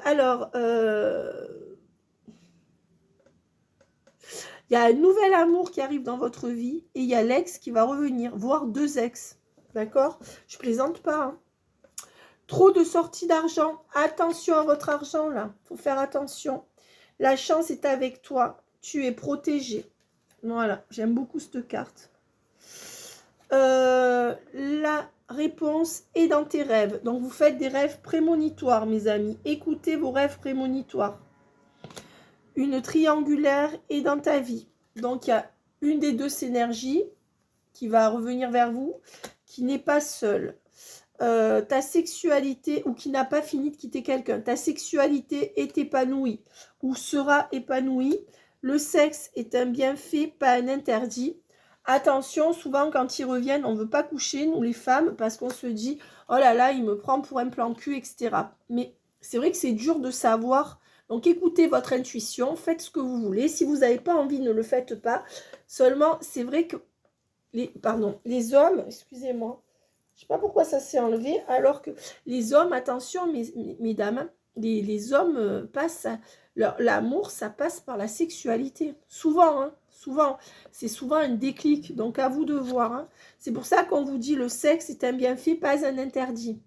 y a un nouvel amour qui arrive dans votre vie et il y a l'ex qui va revenir, voire 2 ex. D'accord? Je plaisante pas, hein. Trop de sorties d'argent. Attention à votre argent, là. Il faut faire attention. La chance est avec toi. Tu es protégé. Voilà. J'aime beaucoup cette carte. La réponse est dans tes rêves. Donc, vous faites des rêves prémonitoires, mes amis. Écoutez vos rêves prémonitoires. Une triangulaire est dans ta vie. Donc, il y a une des 2 énergies qui va revenir vers vous, qui n'est pas seule. Ta sexualité, ou qui n'a pas fini de quitter quelqu'un, ta sexualité est épanouie ou sera épanouie. Le sexe est un bienfait, pas un interdit. Attention, souvent quand ils reviennent, on ne veut pas coucher, nous les femmes, parce qu'on se dit, oh là là, il me prend pour un plan cul, etc. Mais c'est vrai que c'est dur de savoir. Donc écoutez votre intuition, faites ce que vous voulez. Si vous n'avez pas envie, ne le faites pas. Seulement, c'est vrai que les hommes, excusez-moi, je ne sais pas pourquoi ça s'est enlevé, alors que les hommes, attention, mesdames, les hommes passent, l'amour, ça passe par la sexualité. Souvent, hein, souvent. C'est souvent un déclic, donc à vous de voir. Hein. C'est pour ça qu'on vous dit le sexe est un bienfait, pas un interdit.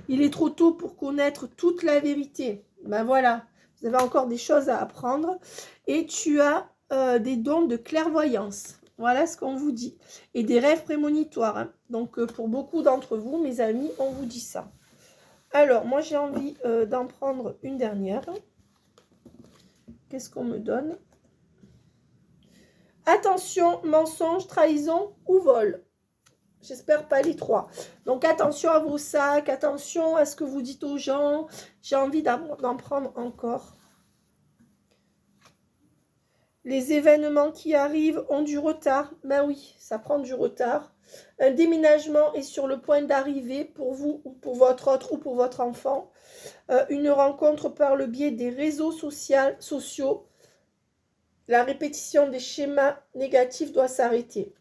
Il est trop tôt pour connaître toute la vérité. Ben voilà, vous Vous avez encore des choses à apprendre. Et tu as des dons de clairvoyance. Voilà ce qu'on vous dit. Et des rêves prémonitoires. Hein. Donc, pour beaucoup d'entre vous, mes amis, on vous dit ça. Alors, moi, j'ai envie d'en prendre une dernière. Qu'est-ce qu'on me donne? Attention, mensonge, trahison ou vol. J'espère pas les trois. Donc, attention à vos sacs, attention à ce que vous dites aux gens. J'ai envie d'en prendre encore. Les événements qui arrivent ont du retard. Ben oui, ça prend du retard. Un déménagement est sur le point d'arriver pour vous ou pour votre autre ou pour votre enfant. Une rencontre par le biais des réseaux sociaux. La répétition des schémas négatifs doit s'arrêter.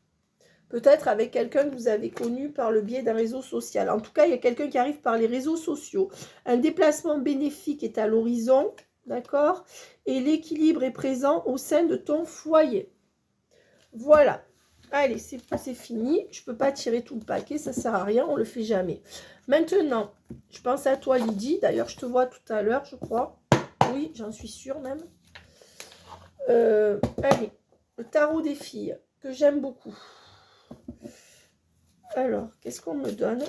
Peut-être avec quelqu'un que vous avez connu par le biais d'un réseau social. En tout cas, il y a quelqu'un qui arrive par les réseaux sociaux. Un déplacement bénéfique est à l'horizon. D'accord? Et l'équilibre est présent au sein de ton foyer. Voilà. Allez, c'est fini. Je ne peux pas tirer tout le paquet, ça ne sert à rien, on ne le fait jamais. Maintenant, je pense à toi, Lydie. D'ailleurs, je te vois tout à l'heure, je crois. Oui, j'en suis sûre même. Allez, le tarot des filles, que j'aime beaucoup. Alors, qu'est-ce qu'on me donne ?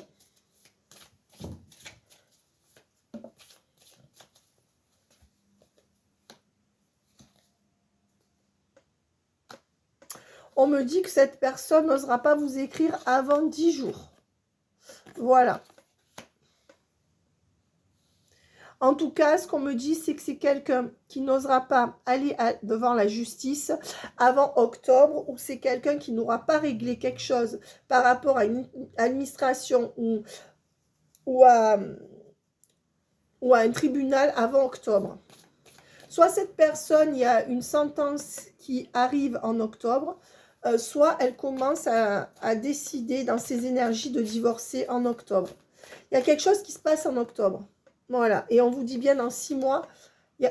On me dit que cette personne n'osera pas vous écrire avant 10 jours. Voilà. En tout cas, ce qu'on me dit, c'est que c'est quelqu'un qui n'osera pas aller devant la justice avant octobre, ou c'est quelqu'un qui n'aura pas réglé quelque chose par rapport à une administration ou à un tribunal avant octobre. Soit cette personne, il y a une sentence qui arrive en octobre, soit elle commence à décider dans ses énergies de divorcer en octobre. Il y a quelque chose qui se passe en octobre. Voilà. Et on vous dit bien dans 6 mois,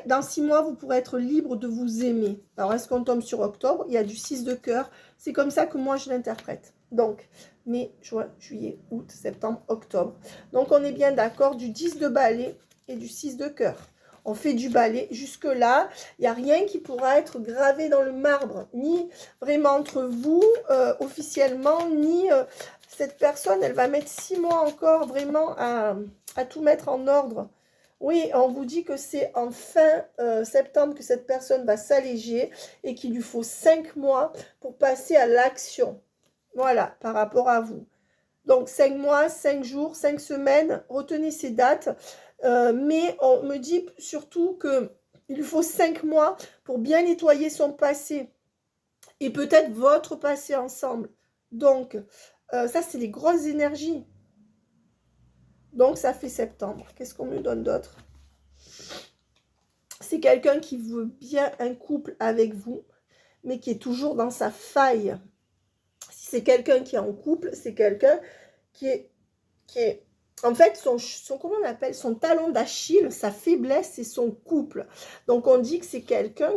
dans 6 mois, vous pourrez être libre de vous aimer. Alors, est-ce qu'on tombe sur octobre? Il y a du 6 de cœur. C'est comme ça que moi, je l'interprète. Donc, mai, juin, juillet, août, septembre, octobre. Donc, on est bien d'accord du 10 de balai et du 6 de cœur. On fait du balai. Jusque-là, il n'y a rien qui pourra être gravé dans le marbre, ni vraiment entre vous, officiellement, ni cette personne, elle va mettre 6 mois encore vraiment à tout mettre en ordre. Oui, on vous dit que c'est en fin septembre que cette personne va s'alléger et qu'il lui faut 5 mois pour passer à l'action. Voilà, par rapport à vous. Donc, 5 mois, 5 jours, 5 semaines, retenez ces dates. Mais on me dit surtout qu'il lui faut 5 mois pour bien nettoyer son passé. Et peut-être votre passé ensemble. Donc, ça, c'est les grosses énergies. Donc, ça fait septembre. Qu'est-ce qu'on me donne d'autre? C'est quelqu'un qui veut bien un couple avec vous, mais qui est toujours dans sa faille. Si c'est quelqu'un qui est en couple, c'est quelqu'un qui est en fait, comment on appelle, son talon d'Achille, sa faiblesse, c'est son couple. Donc, on dit que c'est quelqu'un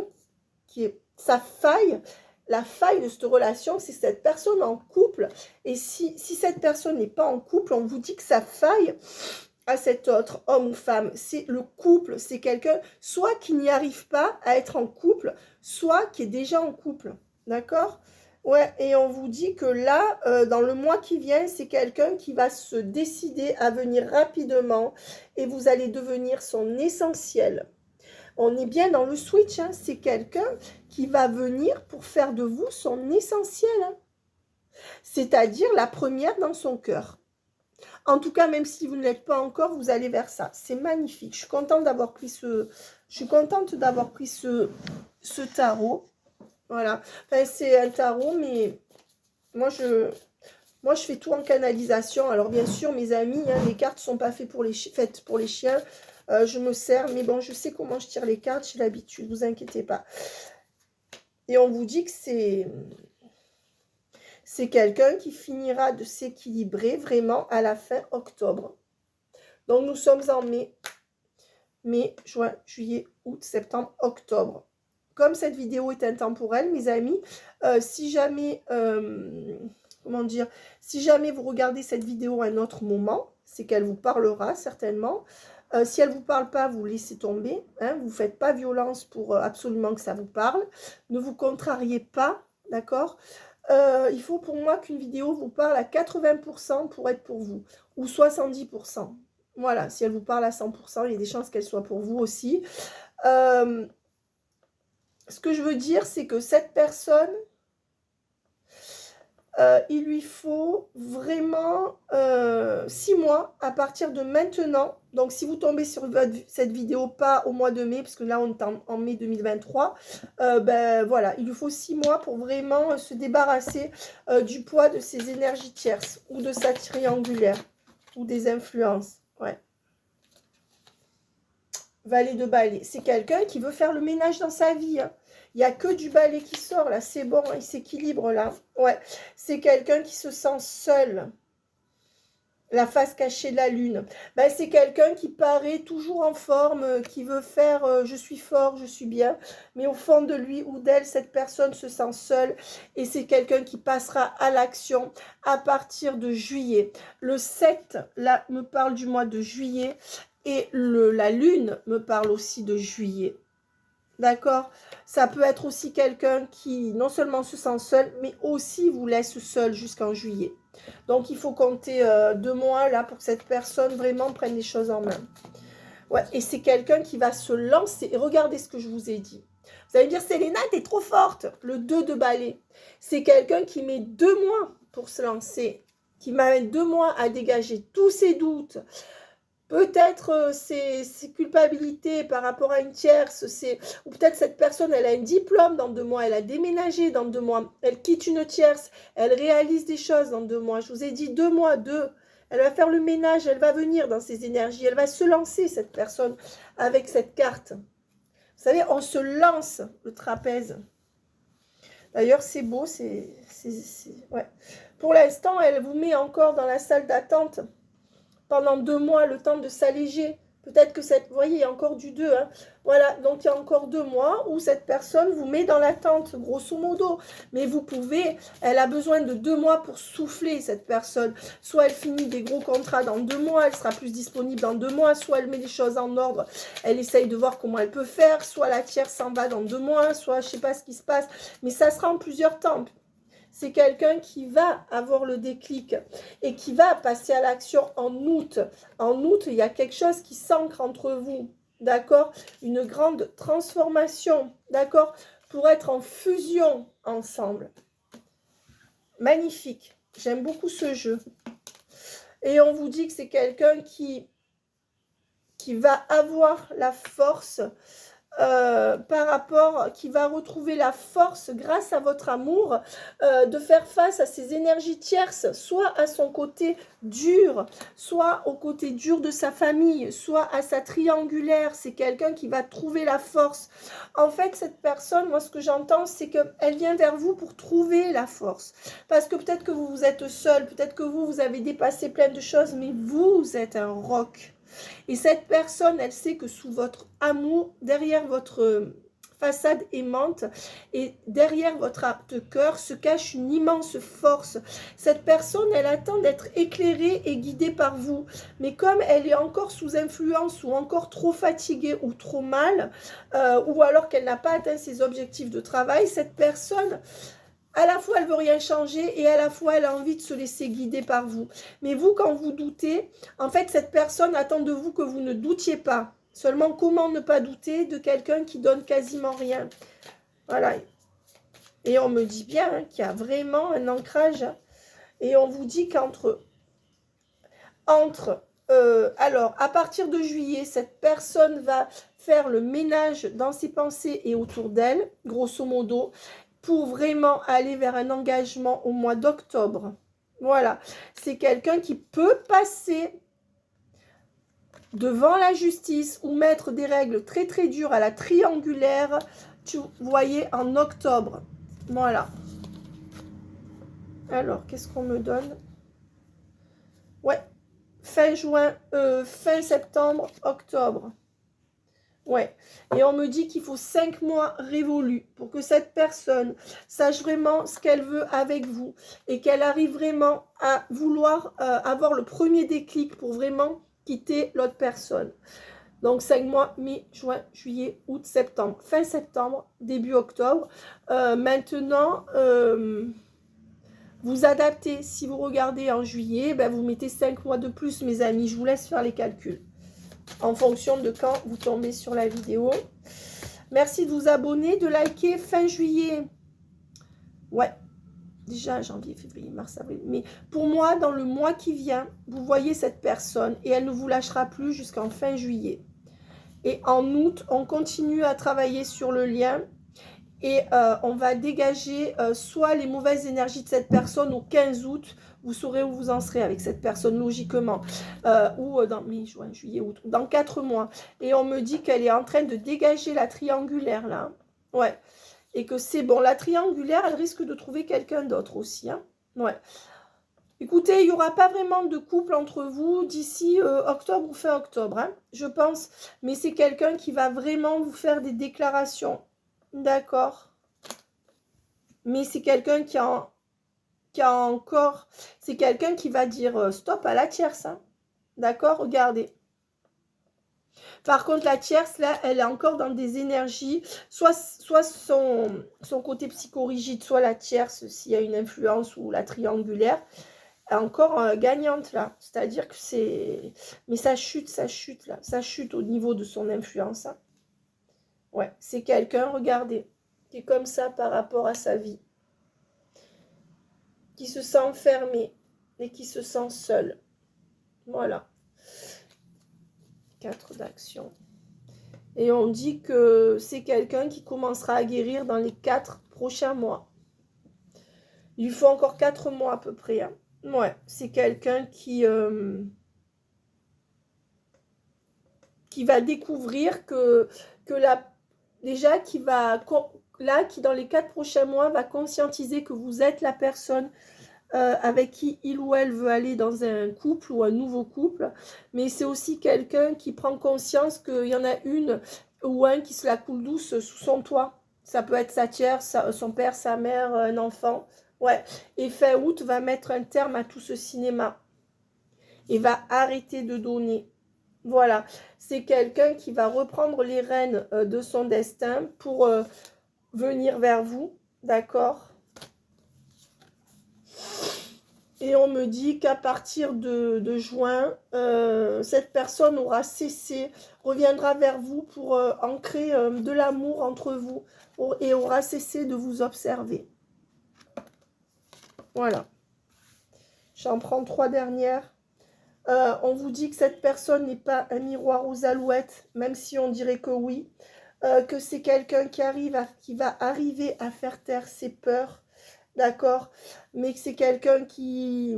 qui est sa faille. La faille de cette relation, c'est cette personne en couple. Et si cette personne n'est pas en couple, on vous dit que sa faille à cet autre homme ou femme, c'est le couple. C'est quelqu'un soit qui n'y arrive pas à être en couple, soit qui est déjà en couple. D'accord ? Ouais, et on vous dit que là, dans le mois qui vient, c'est quelqu'un qui va se décider à venir rapidement et vous allez devenir son essentiel. On est bien dans le switch, hein. C'est quelqu'un qui va venir pour faire de vous son essentiel. Hein. C'est-à-dire la première dans son cœur. En tout cas, même si vous ne l'êtes pas encore, vous allez vers ça. C'est magnifique. Je suis contente d'avoir pris ce tarot. Voilà. Enfin, c'est un tarot, mais moi, je fais tout en canalisation. Alors, bien sûr, mes amis, hein, les cartes ne sont pas faites pour les chiens. Je me sers, mais bon, je sais comment je tire les cartes. J'ai l'habitude, ne vous inquiétez pas. Et on vous dit que c'est quelqu'un qui finira de s'équilibrer vraiment à la fin octobre. Donc, nous sommes en mai, juin, juillet, août, septembre, octobre. Comme cette vidéo est intemporelle, mes amis, si jamais, si jamais vous regardez cette vidéo à un autre moment, c'est qu'elle vous parlera certainement. Si elle ne vous parle pas, vous laissez tomber. Hein, vous ne faites pas violence pour absolument que ça vous parle. Ne vous contrariez pas, d'accord? Il faut pour moi qu'une vidéo vous parle à 80% pour être pour vous, ou 70%. Voilà, si elle vous parle à 100%, il y a des chances qu'elle soit pour vous aussi. Ce que je veux dire, c'est que cette personne, il lui faut vraiment 6 mois à partir de maintenant. Donc, si vous tombez sur cette vidéo pas au mois de mai, parce que là, on est en mai 2023, ben voilà, il lui faut 6 mois pour vraiment se débarrasser du poids de ses énergies tierces ou de sa triangulaire ou des influences. Ouais. Valet de balai, c'est quelqu'un qui veut faire le ménage dans sa vie. Hein. Il n'y a que du balai qui sort, là, c'est bon, il s'équilibre, là. Ouais, c'est quelqu'un qui se sent seul. La face cachée de la lune. Ben, c'est quelqu'un qui paraît toujours en forme, qui veut faire je suis fort, je suis bien. Mais au fond de lui ou d'elle, cette personne se sent seule. Et c'est quelqu'un qui passera à l'action à partir de juillet. Le 7, là, me parle du mois de juillet. Et la lune me parle aussi de juillet. D'accord? Ça peut être aussi quelqu'un qui non seulement se sent seul, mais aussi vous laisse seul jusqu'en juillet. Donc, il faut compter 2 mois là pour que cette personne vraiment prenne les choses en main. Ouais, et c'est quelqu'un qui va se lancer. Et regardez ce que je vous ai dit. Vous allez me dire, Selena, t'es trop forte. Le 2 de balai. C'est quelqu'un qui met 2 mois pour se lancer, qui m'amène 2 mois à dégager tous ses doutes. Peut-être ses culpabilités par rapport à une tierce, ou peut-être cette personne, elle a un diplôme dans 2 mois, elle a déménagé dans 2 mois, elle quitte une tierce, elle réalise des choses dans 2 mois. Je vous ai dit 2 mois, 2. Elle va faire le ménage, elle va venir dans ses énergies, elle va se lancer, cette personne, avec cette carte. Vous savez, on se lance le trapèze. D'ailleurs, c'est beau, ouais. Pour l'instant, elle vous met encore dans la salle d'attente. Pendant 2 mois, le temps de s'alléger. Peut-être que vous voyez, il y a encore du 2. Hein. Voilà, donc il y a encore 2 mois où cette personne vous met dans l'attente, grosso modo. Mais vous pouvez, elle a besoin de 2 mois pour souffler, cette personne. Soit elle finit des gros contrats dans 2 mois, elle sera plus disponible dans 2 mois. Soit elle met les choses en ordre, elle essaye de voir comment elle peut faire. Soit la tierce s'en va dans 2 mois, soit je ne sais pas ce qui se passe. Mais ça sera en plusieurs temps. C'est quelqu'un qui va avoir le déclic et qui va passer à l'action en août. En août, il y a quelque chose qui s'ancre entre vous, d'accord? Une grande transformation, d'accord? Pour être en fusion ensemble. Magnifique. J'aime beaucoup ce jeu. Et on vous dit que c'est quelqu'un qui va avoir la force par rapport, qui va retrouver la force grâce à votre amour de faire face à ces énergies tierces, soit à son côté dur, soit au côté dur de sa famille, soit à sa triangulaire. C'est quelqu'un qui va trouver la force. En fait, cette personne, moi ce que j'entends, c'est qu'elle vient vers vous pour trouver la force. Parce que peut-être que vous êtes seul, peut-être que vous avez dépassé plein de choses, mais vous êtes un roc. Et cette personne, elle sait que sous votre amour, derrière votre façade aimante et derrière votre cœur se cache une immense force. Cette personne, elle attend d'être éclairée et guidée par vous. Mais comme elle est encore sous influence ou encore trop fatiguée ou trop mal, ou alors qu'elle n'a pas atteint ses objectifs de travail, cette personne... À la fois, elle veut rien changer et à la fois, elle a envie de se laisser guider par vous. Mais vous, quand vous doutez, en fait, cette personne attend de vous que vous ne doutiez pas. Seulement, comment ne pas douter de quelqu'un qui donne quasiment rien? Voilà. Et on me dit bien hein, qu'il y a vraiment un ancrage. Et on vous dit qu'entre... alors, à partir de juillet, cette personne va faire le ménage dans ses pensées et autour d'elle, grosso modo, pour vraiment aller vers un engagement au mois d'octobre. Voilà, c'est quelqu'un qui peut passer devant la justice ou mettre des règles très très dures à la triangulaire, tu voyez, en octobre. Voilà. Alors, qu'est-ce qu'on me donne? Ouais, fin juin, fin septembre, octobre. Ouais, et on me dit qu'il faut 5 mois révolus pour que cette personne sache vraiment ce qu'elle veut avec vous et qu'elle arrive vraiment à vouloir avoir le premier déclic pour vraiment quitter l'autre personne. Donc 5 mois, mai, juin, juillet, août, septembre. Fin septembre, début octobre. Maintenant, vous adaptez. Si vous regardez en juillet, ben vous mettez 5 mois de plus, mes amis. Je vous laisse faire les calculs en fonction de quand vous tombez sur la vidéo. Merci de vous abonner, de liker. Fin juillet. Ouais. Déjà janvier, février, mars, avril. Mais pour moi, dans le mois qui vient, vous voyez cette personne et elle ne vous lâchera plus jusqu'en fin juillet. Et en août, on continue à travailler sur le lien et on va dégager soit les mauvaises énergies de cette personne au 15 août. Vous saurez où vous en serez avec cette personne logiquement. Ou dans mai, juin, juillet, août. Dans 4 mois. Et on me dit qu'elle est en train de dégager la triangulaire là. Ouais. Et que c'est bon. La triangulaire, elle risque de trouver quelqu'un d'autre aussi. Hein. Ouais. Écoutez, il n'y aura pas vraiment de couple entre vous d'ici octobre ou fin octobre, hein, je pense. Mais c'est quelqu'un qui va vraiment vous faire des déclarations. D'accord. Mais c'est quelqu'un qui a encore... C'est quelqu'un qui va dire stop à la tierce. Hein. D'accord, regardez. Par contre, la tierce, là, elle est encore dans des énergies, soit son côté psychorigide, soit la tierce, s'il y a une influence, ou la triangulaire, encore gagnante, là. C'est-à-dire que c'est... Mais ça chute, là. Ça chute au niveau de son influence. Hein. Ouais, c'est quelqu'un, regardez, qui est comme ça par rapport à sa vie. Qui se sent enfermé et qui se sent seul. Voilà. 4 d'action. Et on dit que c'est quelqu'un qui commencera à guérir dans les 4 prochains mois. Il lui faut encore 4 mois à peu près. Hein. Ouais, c'est quelqu'un qui va découvrir déjà qui dans les 4 prochains mois va conscientiser que vous êtes la personne avec qui il ou elle veut aller dans un couple ou un nouveau couple, mais c'est aussi quelqu'un qui prend conscience qu'il y en a une ou un qui se la coule douce sous son toit. Ça peut être sa tierce, son père, sa mère, un enfant. Ouais. Et fin août va mettre un terme à tout ce cinéma et va arrêter de donner. Voilà. C'est quelqu'un qui va reprendre les rênes de son destin pour venir vers vous. D'accord ? Et on me dit qu'à partir de juin, cette personne aura cessé, reviendra vers vous pour ancrer de l'amour entre vous et aura cessé de vous observer. Voilà. J'en prends 3 dernières. On vous dit que cette personne n'est pas un miroir aux alouettes, même si on dirait que oui. Que c'est quelqu'un qui va arriver à faire taire ses peurs. D'accord, mais que c'est quelqu'un qui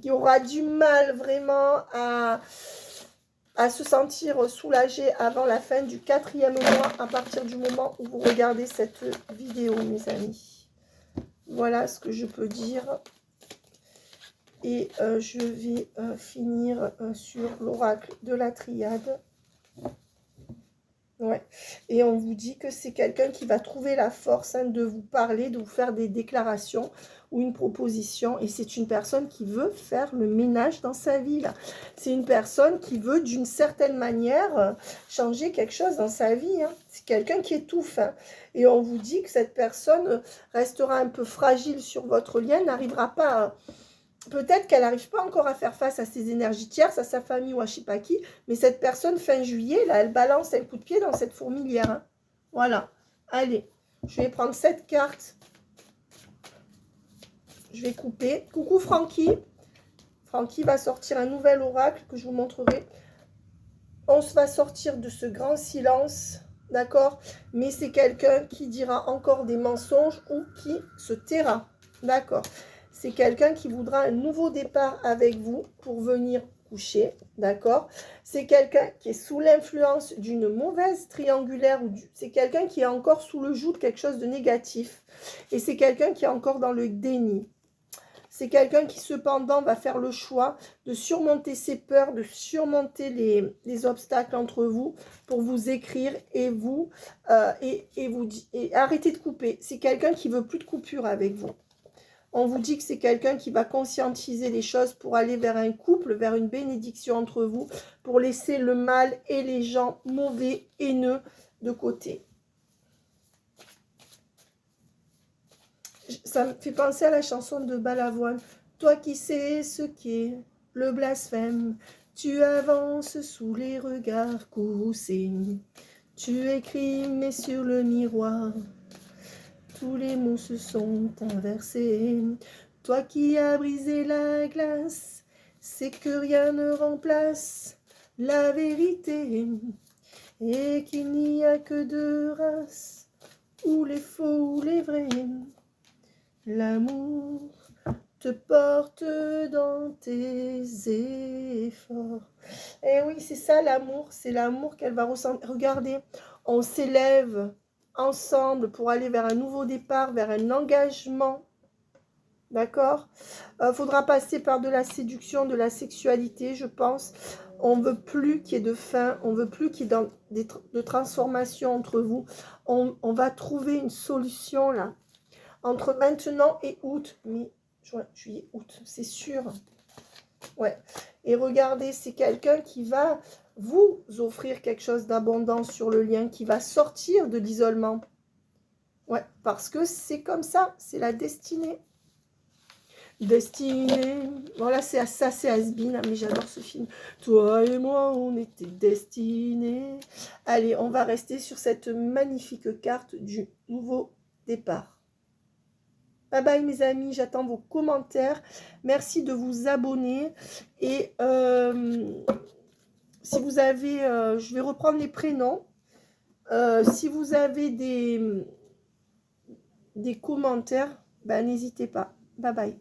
aura du mal vraiment à se sentir soulagé avant la fin du 4e mois, à partir du moment où vous regardez cette vidéo, mes amis. Voilà ce que je peux dire. Et je vais finir sur l'oracle de la triade. Ouais. Et on vous dit que c'est quelqu'un qui va trouver la force de vous parler, de vous faire des déclarations ou une proposition. Et c'est une personne qui veut faire le ménage dans sa vie. C'est une personne qui veut d'une certaine manière changer quelque chose dans sa vie. Hein. C'est quelqu'un qui étouffe. Hein. Et on vous dit que cette personne restera un peu fragile sur votre lien, n'arrivera pas à... Peut-être qu'elle n'arrive pas encore à faire face à ses énergies tierces, à sa famille ou à je ne sais pas qui, mais cette personne, fin juillet, là, elle balance un coup de pied dans cette fourmilière. Hein. Voilà. Allez, je vais prendre cette carte. Je vais couper. Coucou Francky. Francky va sortir un nouvel oracle que je vous montrerai. On va sortir de ce grand silence, d'accord? Mais c'est quelqu'un qui dira encore des mensonges ou qui se taira, d'accord? C'est quelqu'un qui voudra un nouveau départ avec vous pour venir coucher, d'accord? C'est quelqu'un qui est sous l'influence d'une mauvaise triangulaire, c'est quelqu'un qui est encore sous le joug de quelque chose de négatif. Et c'est quelqu'un qui est encore dans le déni. C'est quelqu'un qui cependant va faire le choix de surmonter ses peurs, de surmonter les obstacles entre vous pour vous écrire et arrêter de couper. C'est quelqu'un qui veut plus de coupure avec vous. On vous dit que c'est quelqu'un qui va conscientiser les choses pour aller vers un couple, vers une bénédiction entre vous, pour laisser le mal et les gens mauvais, haineux de côté. Ça me fait penser à la chanson de Balavoine. Toi qui sais ce qu'est le blasphème, tu avances sous les regards courroucés. Tu écris, mais sur le miroir, tous les mots se sont inversés. Toi qui as brisé la glace, c'est que rien ne remplace la vérité, et qu'il n'y a que deux races, ou les faux ou les vrais. L'amour te porte dans tes efforts. Et oui, c'est ça l'amour, c'est l'amour qu'elle va ressentir. Regardez, on s'élève ensemble pour aller vers un nouveau départ, vers un engagement. D'accord ? Faudra passer par de la séduction, de la sexualité, je pense. On ne veut plus qu'il y ait de faim, on ne veut plus qu'il y ait de transformation entre vous. On va trouver une solution là. Entre maintenant et août, mai, juin, juillet, août, c'est sûr. Ouais. Et regardez, c'est quelqu'un qui va vous offrir quelque chose d'abondant sur le lien, qui va sortir de l'isolement. Ouais, parce que c'est comme ça, c'est la destinée. Destinée. Voilà, c'est ça, c'est has-been, mais j'adore ce film. Toi et moi, on était destinés. Allez, on va rester sur cette magnifique carte du nouveau départ. Bye bye mes amis, j'attends vos commentaires. Merci de vous abonner. Et si vous avez, je vais reprendre les prénoms. Si vous avez des commentaires, ben, n'hésitez pas. Bye bye.